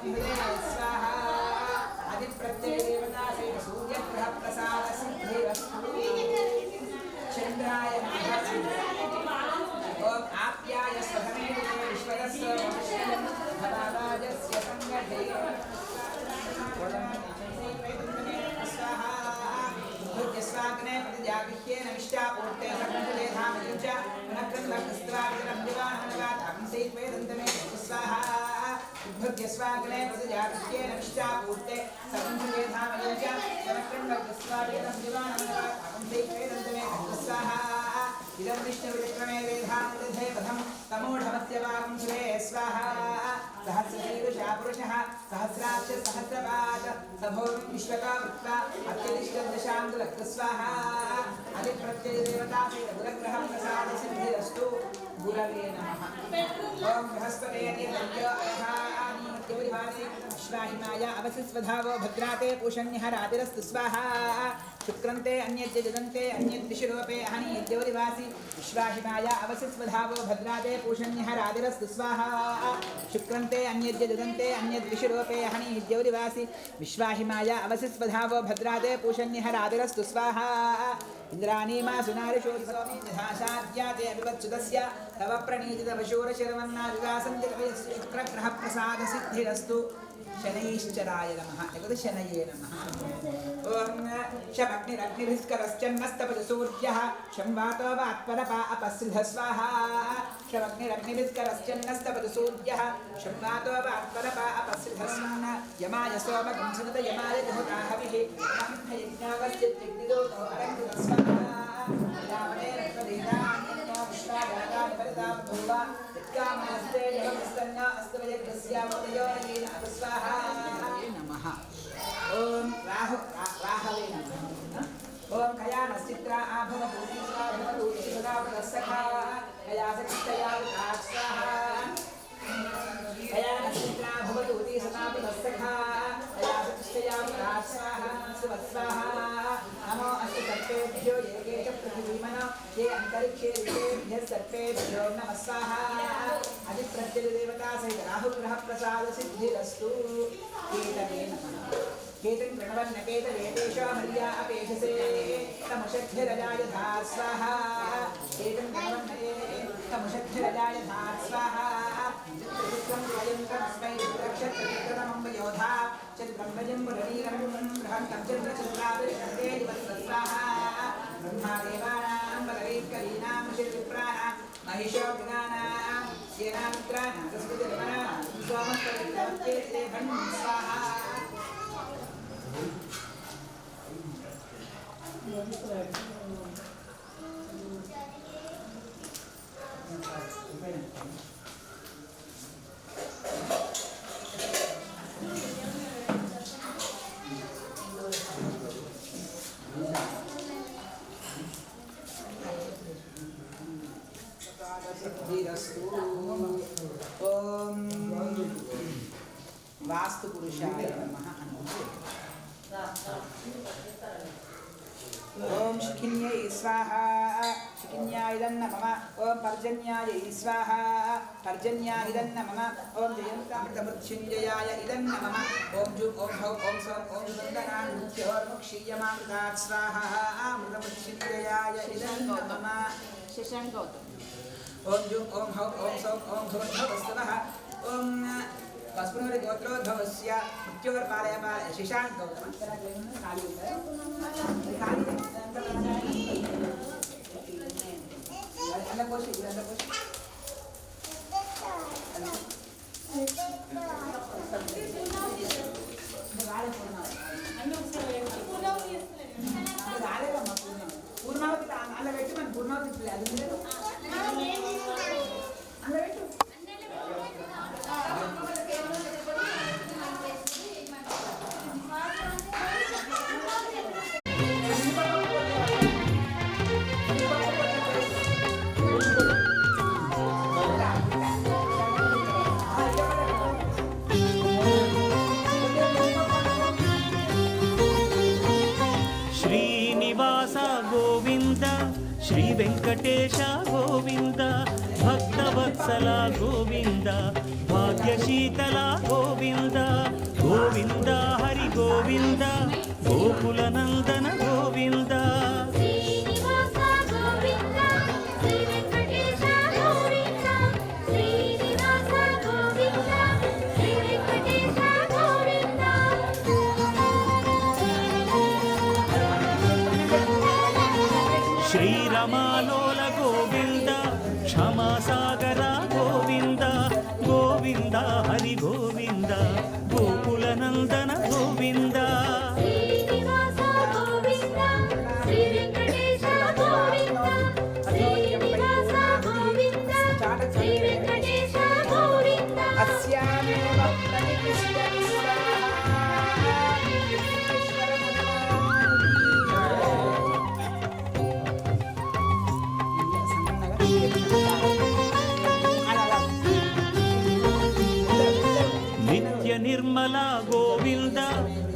हृदय स्वाहा आदिप्रत्ययदेवता सहित सूर्यग्रहप्रसादसिद्धिरस्तु चन्द्राय नमः ॐ आप्याय स्वधमे विश्वदस्य भवाराजस्य संगठे स्वाहा स्वाग्ने प्रतिजागृह्येन विष्टापूर्ते सकलते धामयुञ्च पुनः दिवानवदाहंसैत्वेदन्तमे स्वाहा स्वाग्ने प्रतिजागृह्येन विष्टापूर्ते सकलते धामयुञ्च पुनः दिवानवदाहंसैत्वेदन्तमे स्वाहा इदं विष्णुविक्रमे वेधानिदधे पदं तमोढमस्यवागं सुरे स्वाहा सहस्रशीर्षा पुरुषः सहस्राक्ष सहस्रपाद सभोर् विश्वका वृत्ता अत्यधिष्ठदशाङ्गुलस्वाहा अधिप्रत्ययदेवता गुरग्रह प्रसाद सिद्धिरस्तु गुरवे नमः ओम बृहस्पते विश्वाहिमाय अवसिस्वधावो भद्राते पूषण्यः रातिरस्तु स्वाहा शुक्रन्ते अन्यद्य जगन्ते अन्यद्दिशिरोपे अहनि यद्योरिवासि विश्वाहिमाय अवसिस्वधावो भद्राते पूषण्यः रातिरस्तु स्वाहा शुक्रन्ते अन्यद्य जगन्ते अन्यद्दिशिरोपे अहनि यद्योरिवासि विश्वाहिमाय अवसिस्वधावो भद्राते पूषण्यः रातिरस्तु स्वाहा इंद्राणीमा सुनारिषो स्वामी निधाशाद्याते अभिवत्सुतस्य तव प्रणीतितवशूरशरवन्नादिदासन्ति शुक्रग्रह प्रसाद सिद्धिरस्तु शनैश्चराय नमः जगत् शनये नमः ओम शमग्निरग्निभिस्करश्चन्नस्तपति सूर्यः शंवातो वात्परपा अपसृध स्वाहा शमग्निरग्निभिस्करश्चन्नस्तपति सूर्यः शंवातो वात्परपा अपसृध स्वाहा यमाय सोमगं सुनत यमाय जुहुता हविः यज्ञावस्य जग्निदोतो अरङ्गुत स्वाहा यावने रक्तदेदान्यो विश्वादादानि परितां भूवा यत्कामनस्ते जगमस्तन्न अस्तवयज्ञस्यावतयोरयेन अपस्वाहा नमः ओम राहवे नमः ओम कयानश्चित्रा आभवभूतिस्वा भवतूतिसदावतस्सखा कयासचित्तया स्वाहा कयानश्चित्रा भवतूतिसदावतस्सखा कयासचित्तया स्वाहा सुवत्स्वाहा नमो अस्तु सर्पेभ्यो ये के च पृथिवीमनो ये अन्तरिक्षे विषेभ्यः सर्पेभ्यो नमः स्वाहा अधिप्रत्ययदेवता सहित राहुग्रह प्रसाद सिद्धिरस्तु केतवे नमः केतन प्रणवन्नकेत वेदेशो मर्या अपेक्षसे तमशक्तिरजाय धा स्वाहा केतन प्रणवन्नके तमशक्तिरजाय धा स्वाहा चित्रचित्रं स्वयं तस्मै रुद्रक्षत्रचित्रमं योधा चित्रब्रजं पुरनीरं बृहन्तं चन्द्रचन्द्राविष्णते स्वाहा ब्रह्मादेवानां बलवैकलीनां शिवविप्राणां महिषोऽग्नानां सेनामित्राणां तस्कृतिर्मणां स्वामस्तविद्यावच्चेते स्वाहा ओम वास्तु पुरुषाय नमः ओम शिखिन्यै स्वाहा शिखिन्यायदन्न मम ओम पर्जन्याय स्वाहा पर्जन्यायदन्न मम ओम जयन्तामृतमृत्युञ्जयाय इदन्न मम ओम जुं ओम हौ ओम सौम ओम सुन्दरान्मुख्योर्मुक्षीयमामृतात् स्वाहा अमृतमृत्युञ्जयाय इदन्न मम शशांक गौतम ओम जुं ओम हौ ओम सौम ओम भुवद्भवस्तवः ओम पस्पुनोरि गोत्रोद्भवस्य मृत्योर्पालय पालय शशांक गौतम పూర్ణావతి అలా పెట్టి మన పూర్ణావతి అది అలా పెట్టు శ్రీనివాస గోవింద శ్రీ వెంకటేశ గోవింద భక్తవత్సల గోవింద భాగ్యశీతల గోవింద గోవింద హరి గోవింద గోకుల నందన గోవింద శ్రీనివాస గోవింద శ్రీ వెంకటేశ గోవింద శ్రీనివాస గోవింద శ్రీ వెంకటేశ గోవింద శ్రీరమాలోల గోవింద క్షమాసాగర గోవింద గోవింద హరి గోవింద గోకుల నందన గోవింద శ్రీనివాస గోవింద శ్రీ వెంకటేశ గోవింద శ్రీనివాస గోవింద శ్రీ వెంకటేశ గోవింద అస్యామేవ ప్రతిష్ఠిత నిత్య నిర్మల గోవింద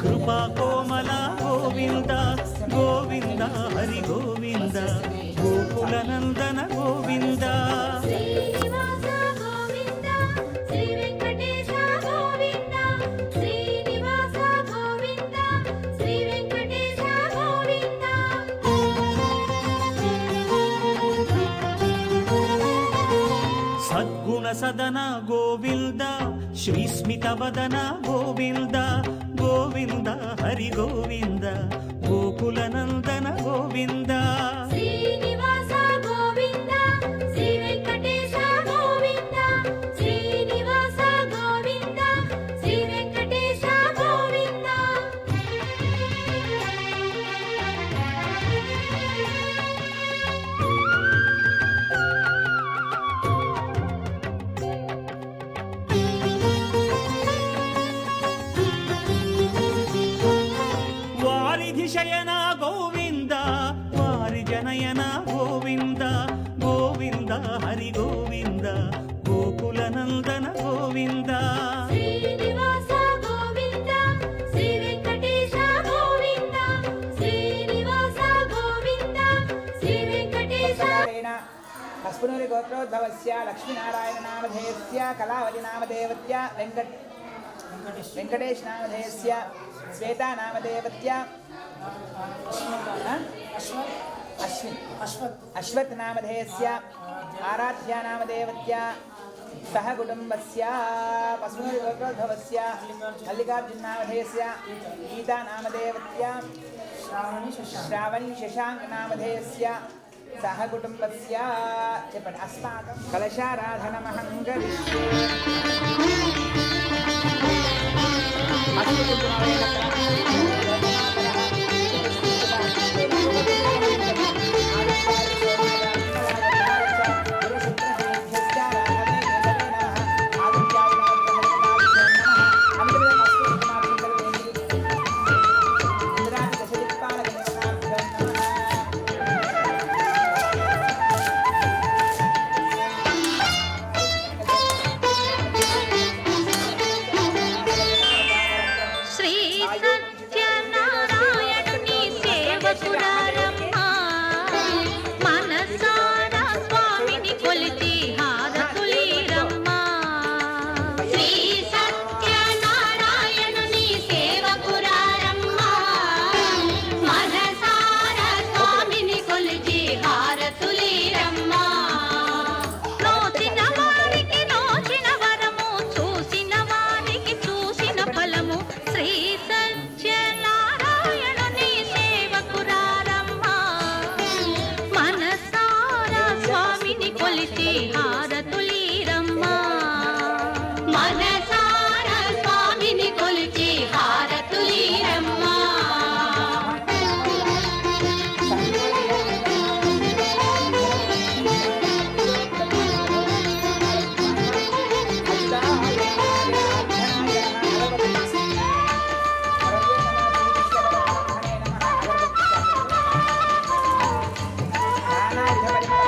కృపా కోమల గోవింద గోవింద హరి గోవింద గోకుల నందన గోవింద శ్రీనివాస గోవింద శ్రీ వెంకటేశ గోవింద శ్రీనివాస గోవింద శ్రీ వెంకటేశ గోవింద సద్గుణ సదన గోవింద శ్రీస్మిత వదన గోవింద గోవింద హరి గోవింద గోకుల నందన గోవింద శ్రీనివాస గోవింద శ్రీ వెంకటేశ గోవింద శ్రీనివాస గోవింద శ్రీ వెంకటేశ గోవింద వారిధి శయన గోవింద వారి జనయన గోవింద గోవింద హరి గోవింద గోకుల నందన గోవింద శ్రీనివాస గోవింద శ్రీ వెంకటేశ గోవింద శ్రీనివాస గోవింద శ్రీ వెంకటేశ హస్పునూరి గోత్రోద్భవస్య లక్ష్మీనారాయణ నామధేయస్య కళావతి నామదేవత్య వెంకటేష్ నామధేయస్య శ్వేతా నామదేవత్య అశ్వత్ నామధేయస్య ఆరాధ్య నామదేవత్య సహ కుటుంబస్య పస్మూరి గోత్రోద్భవస్య మల్లికార్జున నామధేయస్య గీతా నామదేవత్య శ్రావణి శశాంక్ నామధేయస్య సహ కుటుంబస్య చెప్పండి అస్మాకం కలశారాధనమహం కరిష్యే శ్రీ సత్యనారాయణుని సేవకురారమ్మ మనసారా స్వామిని కొలిచి హారతులీరమ్మ శ్రీ సత్యనారాయణుని సేవకురారమ్మ మనసారా స్వామిని కొలిచి హారతులీరమ్మ నోచిన వారికి నోచిన వరము చూసిన వారికి చూసిన ఫలము శ్రీ సత్యనారాయణుని సేవకురారమ్మ మనసారా స్వామిని కొలిచి హారతులీరమ్మ మనసారా స్వామిని కొలిచి హారతులీరమ్మ నానావిధ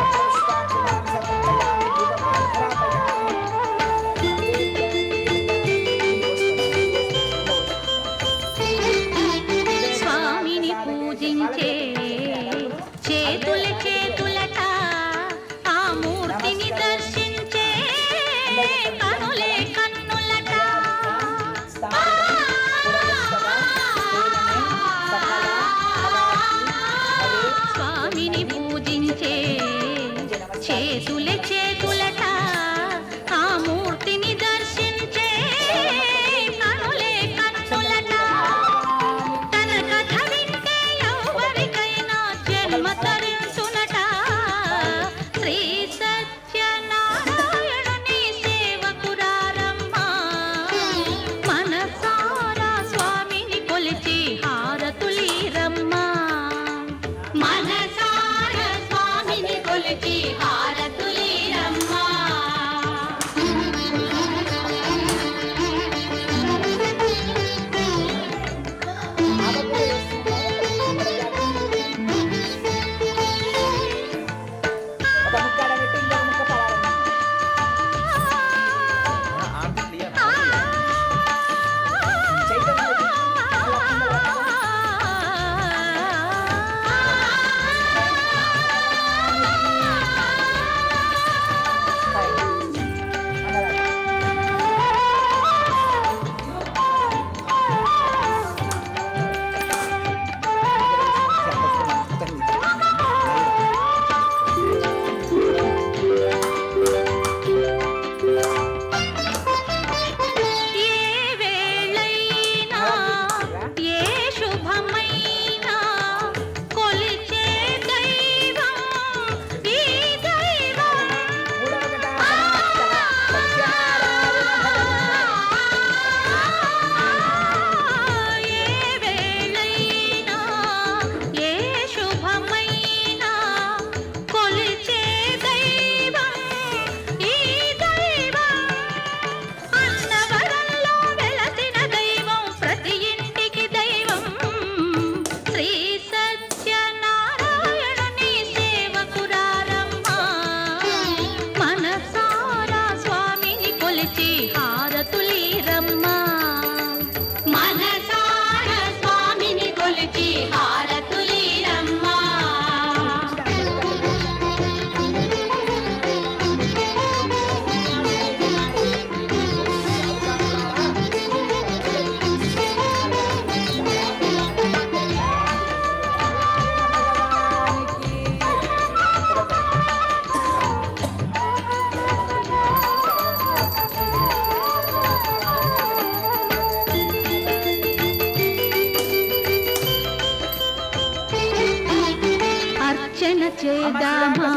చేదామా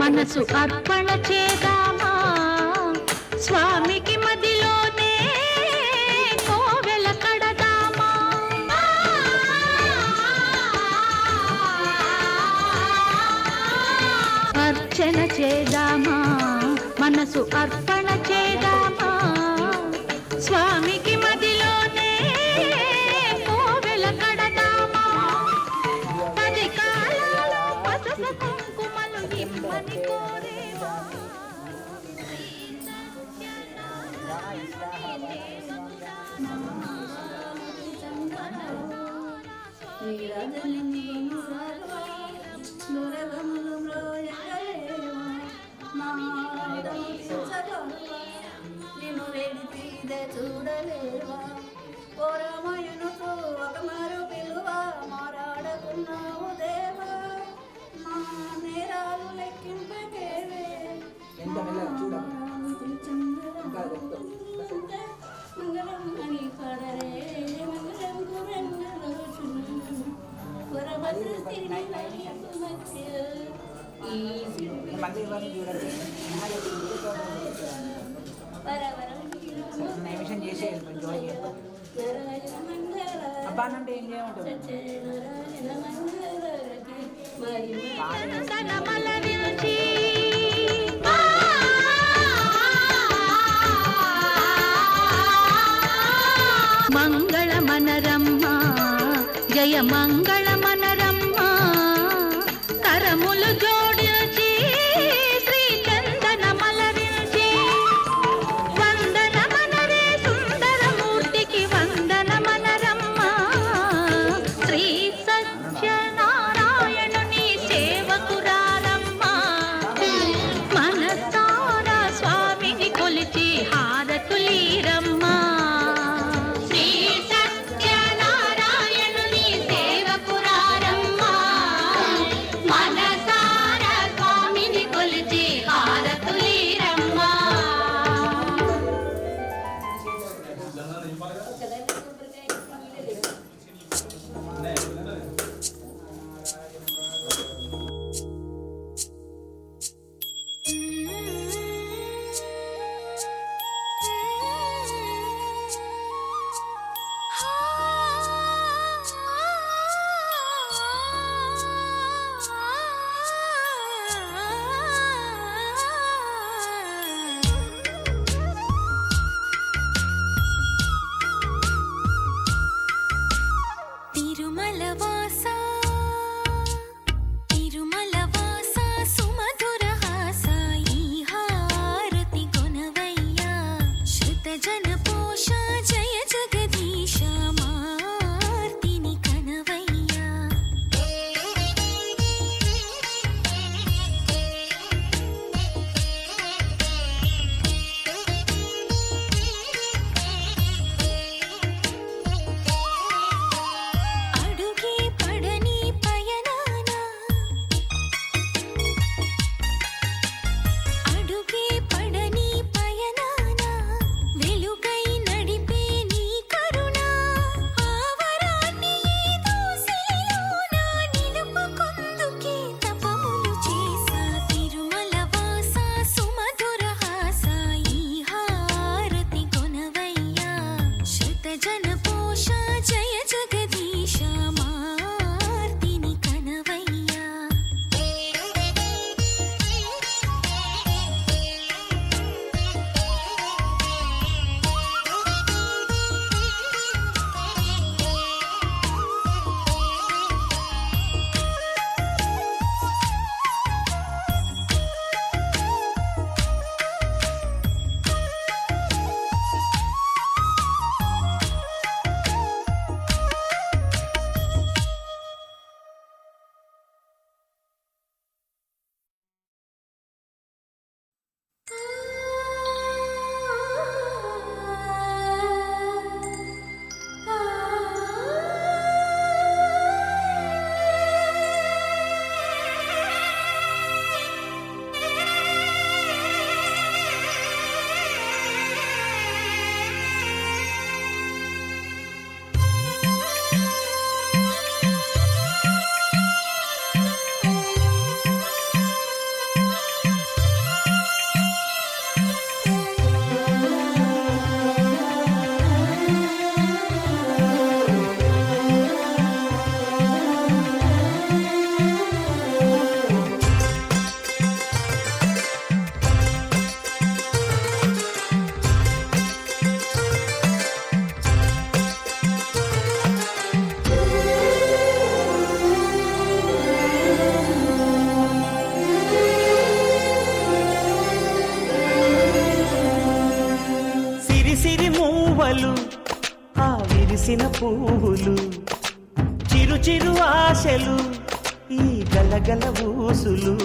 మనసు అర్పణ చేదామా స్వామికి మదిలోనే కోవెల కడదామా అర్చన చేదామా మనసు అర్పణ చేదామా స్వామికి మదిలోనే కోవెల కడదామా పది కాలాలు పసుపు కుంకుమలు ఇమ్మని కోరేవా నిన్ను వేడితే చూడలేవా ఓరమయునుతో ఒక మారు పిలువ మారాడుకున్నావు దేవా మా నేరాలు లెక్కింపకేవే ఎంత మెల్లగా చూడమ్మా. మంగళం అని పడరే మంగళం మళ్ళీ ఇవన్నీ చూడండి నిమిషం చేసేయాలి జాయిన్ అబ్బా అంటే ఏం చేయమంటారు తనమలరించి మంగళమనరమ్మ జయ మంగళమనరమ్మ కరములు జోడించి శ్రీ చందనమలరించి వందనమనరే సుందరమూర్తికి వందనమనరమ్మ శ్రీ సత్యనారాయణుని సేవకురారమ్మ మనసారా స్వామిని కొలిచి హారతులీరమ్మ శ్రీ సత్యనారాయణుని సేవకురారమ్మ మనసారా స్వామిని కొలిచి హారతులీరమ్మ తిరుమలవాస తిరుమలవాస సుమధురహాస ఈ హారతి కొనవయ్యా శృతజన పోష జయ జగదీశ మార్తిని కనవయ్యా అడుగే పడని పయనాన అడుగే పడని పయనాన వెలుగై నడిపే సిరి మూవలు ఆ విరిసిన పువ్వులు చిరు చిరు ఆశలు ఈ గలగల ఊసులు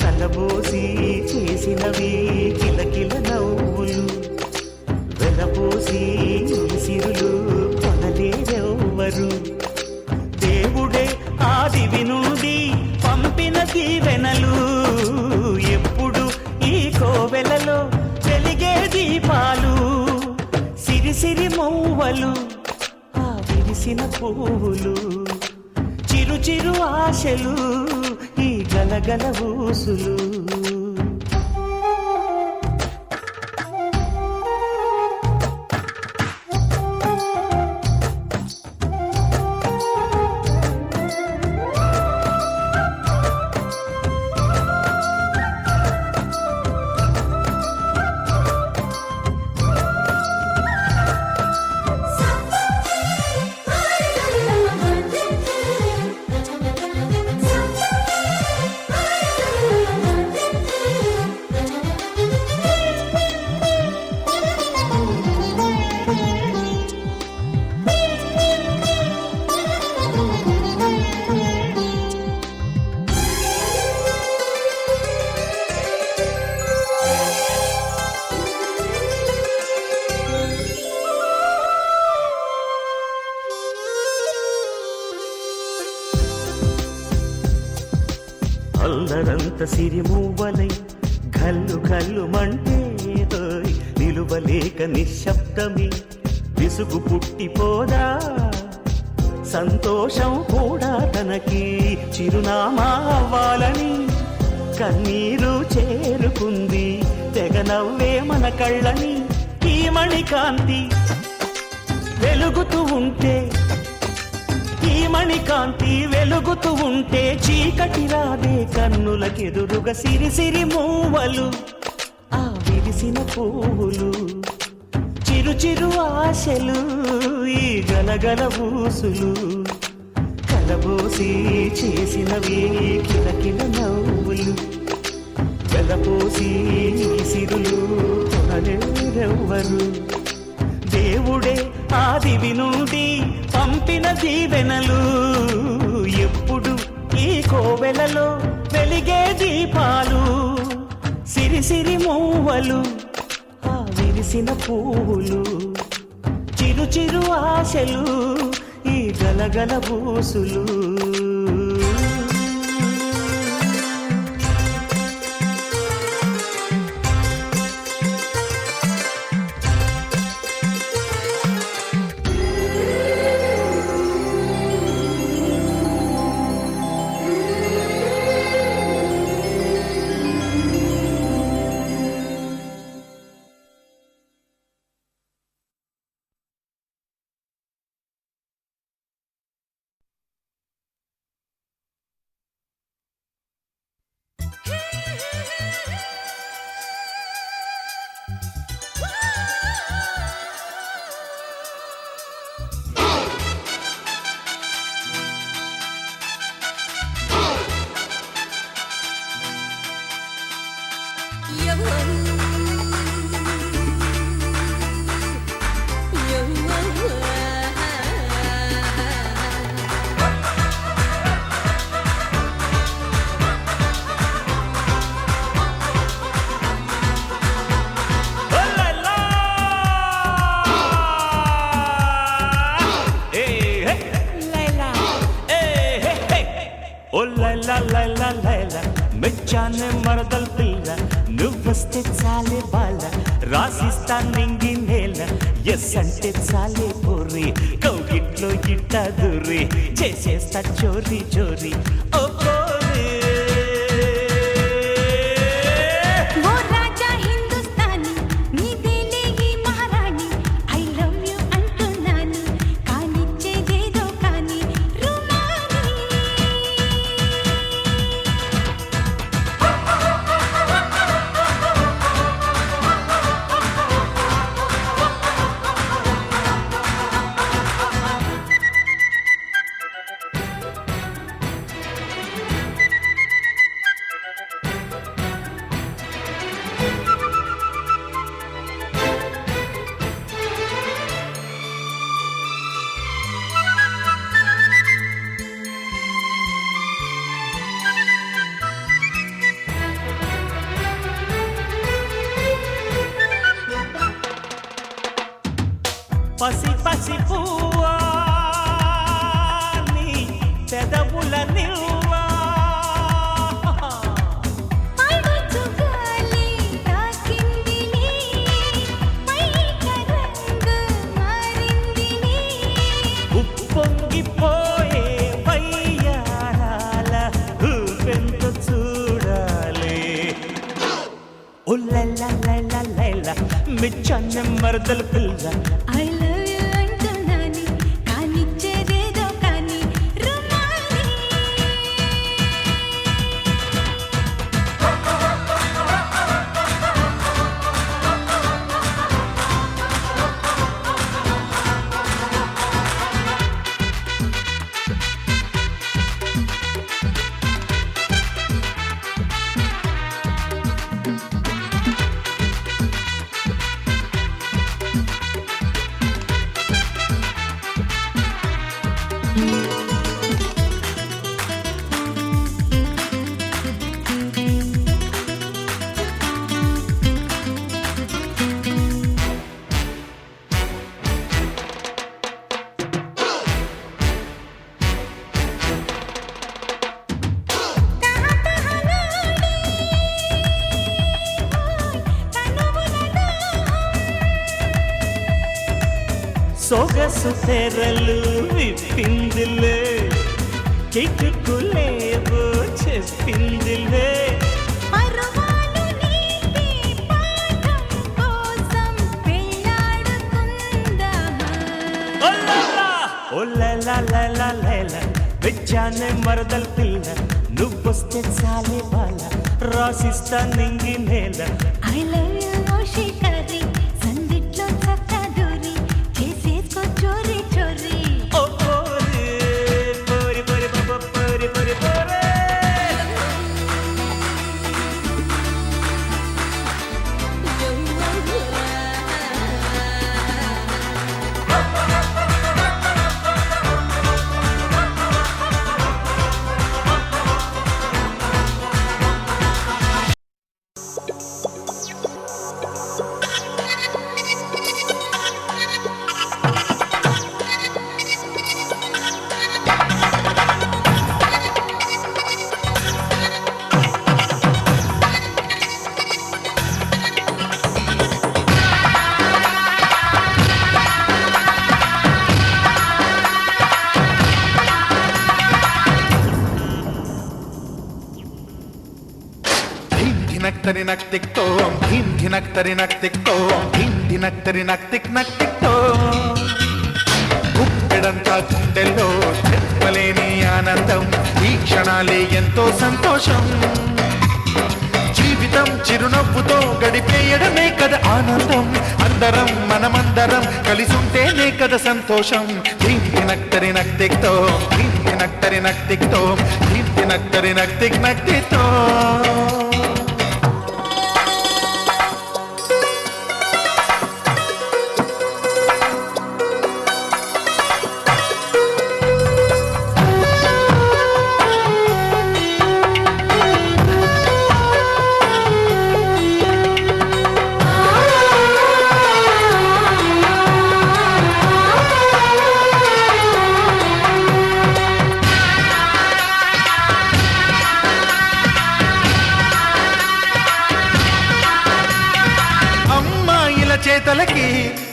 కలబోసి చేసినవి కిలకిల నవ్వులు వెలబోసి సిరులు కొనలేరెవ్వరు దేవుడే ఆదివి నుండి పంపిన దీవెనలు ఎప్పుడు ఈ కోవెలలో వెలిగే దీపాలు సిరి సిరి మౌవలు ఆ విరిసిన పువ్వులు చిరు చిరు ఆశలు ఈ గలగల ఊసులు అల్లరంత సిరిమూవలై గల్లు గల్లు మంటే నిలువలేక నిశ్శబ్దమి విసుగు పుట్టిపోదా సంతోషం కూడా తనకి చిరునామా అవ్వాలని కన్నీరు చేరుకుంది తెగ నవ్వే మన కళ్ళని ఈ మణికాంతి వెలుగుతూ ఉంటే ఈ మణికాంతి వెలుగుతూ ఉంటే చీకటి రాదే కన్నులకెదురుగా సిరి సిరి మూవలు ఆ విరిసిన పువ్వులు చిరు చిరు ఆశలు ఈ గలగల ఊసులు కలబోసి చేసినవి కిలకిల నవ్వులు వెలపోసి సిరులు కొనలేరెవ్వరు దేవుడే ఆదివి నుండి పంపిన దీవెనలు ఎప్పుడు ఈ కోవెలలో వెలిగే దీపాలు సిరి సిరి మూవలు ఆ విరిసిన పువ్వులు చిరు చిరు ఆశలు ఈ గలగల ఊసులు మెచ్చానే మరదల్ పిల్ల నువ్వొస్తే చాలే బాల రాసిస్తా నింగి నేల ఎస్ అంటే చాలే పోరి కౌగిట్లో గిట్ట దూరి చేసేస్తా చోరీ చోరీ ఓ పోరి वो राजा हिंदुस्तानी नीदेले ఈ మహారాణి ఐ లవ్ యు అంటున్నాను కానిచ్చేదేదో కాని రుమాని పసి పసి పువ్వా నీ పెదవుల నివ్వా పడుచు గాలి తాకిందిని పైట రంగు మారిందిని ఉప్పొంగిపోయే వయ్యారాల ఊపెంత చూడాలి ఉల్లెల్ల మిచ్చన్న మరదల పిల్ల ఐ లవ్ యు అంటున్నాని కానిచ్చేదేదో కానీ రుమాలి సొగసు తెరలు విప్పిందిలే కిటుకులేవో చెప్పిందిలే పరవాలు నీటి పాఠం కోసం పెళ్ళాడుకుందామా ఓలలా వెచ్చానే మరదల పిల్ల నువ్వొస్తే చాలే బాల రాసిస్తా నింగి నేల ఐ లవ్ యు ఓషికరి సందిట్లో చక్కా దూరి చేసేసుకో చోరీ చోరీ ఓ పోరి పోరి పోరి పోరి పోరి పోరి ధినక్తరి నక్తిక్తో ధినక్తరి నక్తిక్తో ధినక్తరి నక్తిక్తో గుప్పెడంతా గుండెల్లో చెప్పలేని ఆనందం ఈ క్షణాలే ఎంతో సంతోషం జీవితం చిరునవ్వుతో గడిపేయడమే కదా ఆనందం అందరం మనమందరం కలిసుంటేనే కదా సంతోషం ధినక్తరి నక్తిక్తో ధినక్తరి నక్తిక్తో ధినక్తరి నక్తిక్తో చేతలకి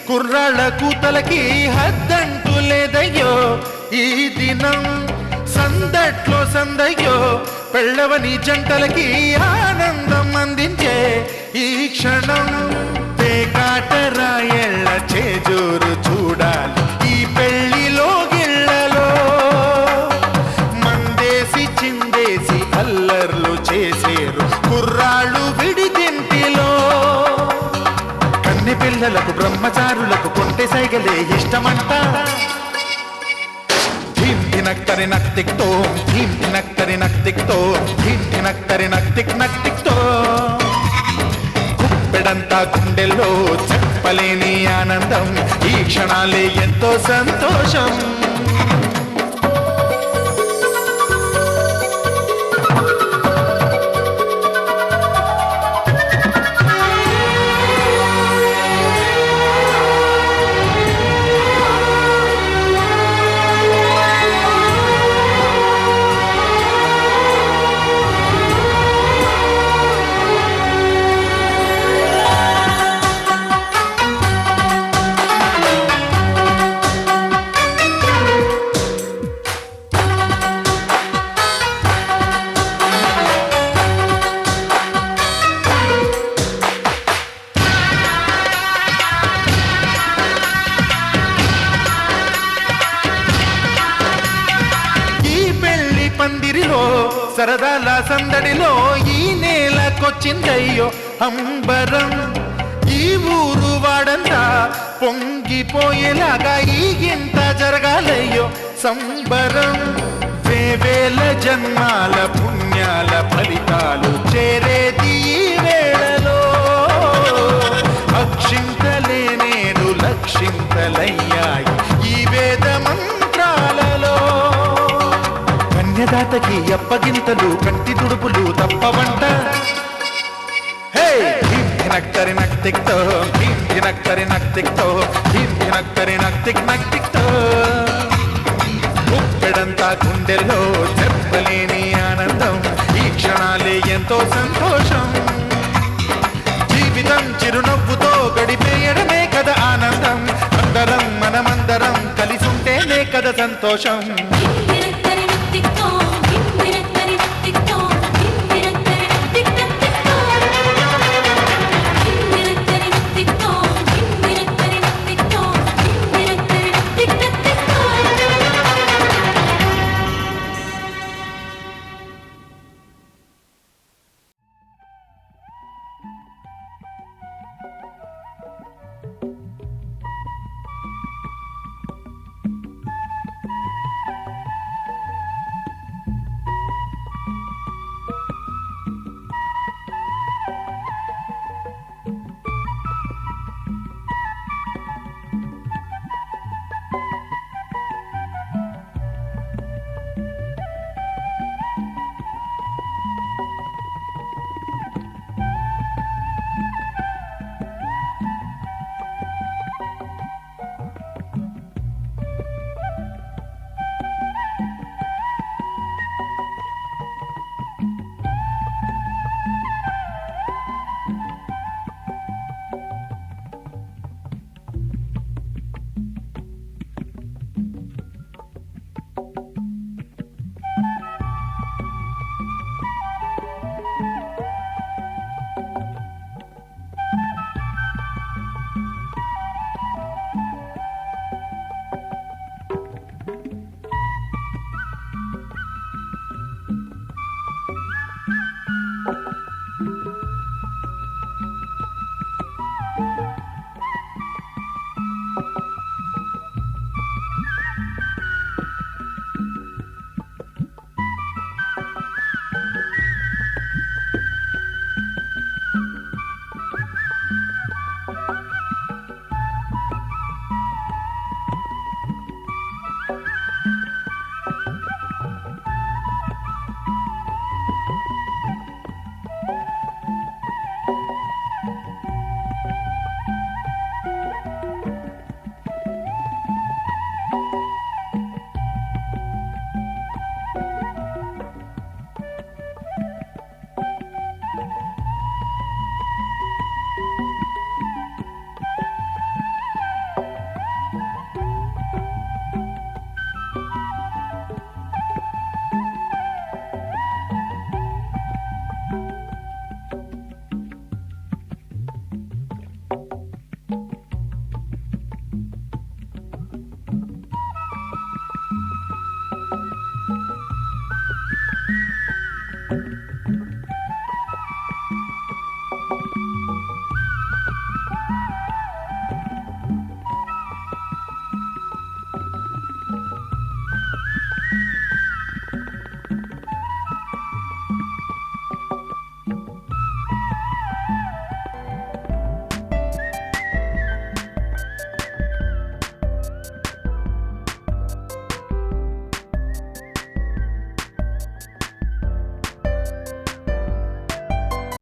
కుర్రాళ్ళ కూతలకి హద్దంటూ లేదయ్యో ఈ దినం సందట్లో సందయ్యో పెళ్ళవని జంటలకి ఆనందం అందించే ఈ క్షణం పేకాటరాయళ్ళ చేజూరు చూడాలి ఈ పెళ్లిలో గిళ్ళలో మందేసి చిందేసి అల్లర్లు చేసేరు కుర్రాళ్ళు విడిదింటిలో పిల్లలకు బ్రహ్మచారులకు కొంటె సైగలే ఇష్టమంట ధినక్తరి నక్తిక్తో ధినక్తరి నక్తిక్తో ధినక్తరి నక్తిక్తో గుప్పెడంతా గుండెల్లో చెప్పలేని ఆనందం ఈ క్షణాలే ఎంతో సంతోషం సరదాల సందడిలో ఈ నేలకొచ్చిందయ్యో అంబరం. ఈ ఊరు వాడంతా పొంగిపోయేలాగా ఈ గింత జరగాలయ్యో సంబరం. వేవేల జన్మాల పుణ్యాల ఫలితాలు చేరేది ఈ వేళలో. అక్షింతలే నేడు లక్షింతలయ్యాయి ఈ వేద మంత్రాలలో. కన్యదాతకి అప్పగింతలు కంటి తుడుపులు తప్పవంట. హే ధినక్కరి నక్తిక్తో ధినక్కరి నక్తిక్తో ధినక్కరి నక్తిక్ నక్తిక్తో. ఉప్పెడంతా గుండెల్లో చెప్పలేని ఆనందం. ఈ క్షణాలే ఎంతో సంతోషం. జీవితం చిరునవ్వుతో గడిపేయడమే కదా ఆనందం. అందరం మనమందరం కలిసుంటేనే కదా సంతోషం.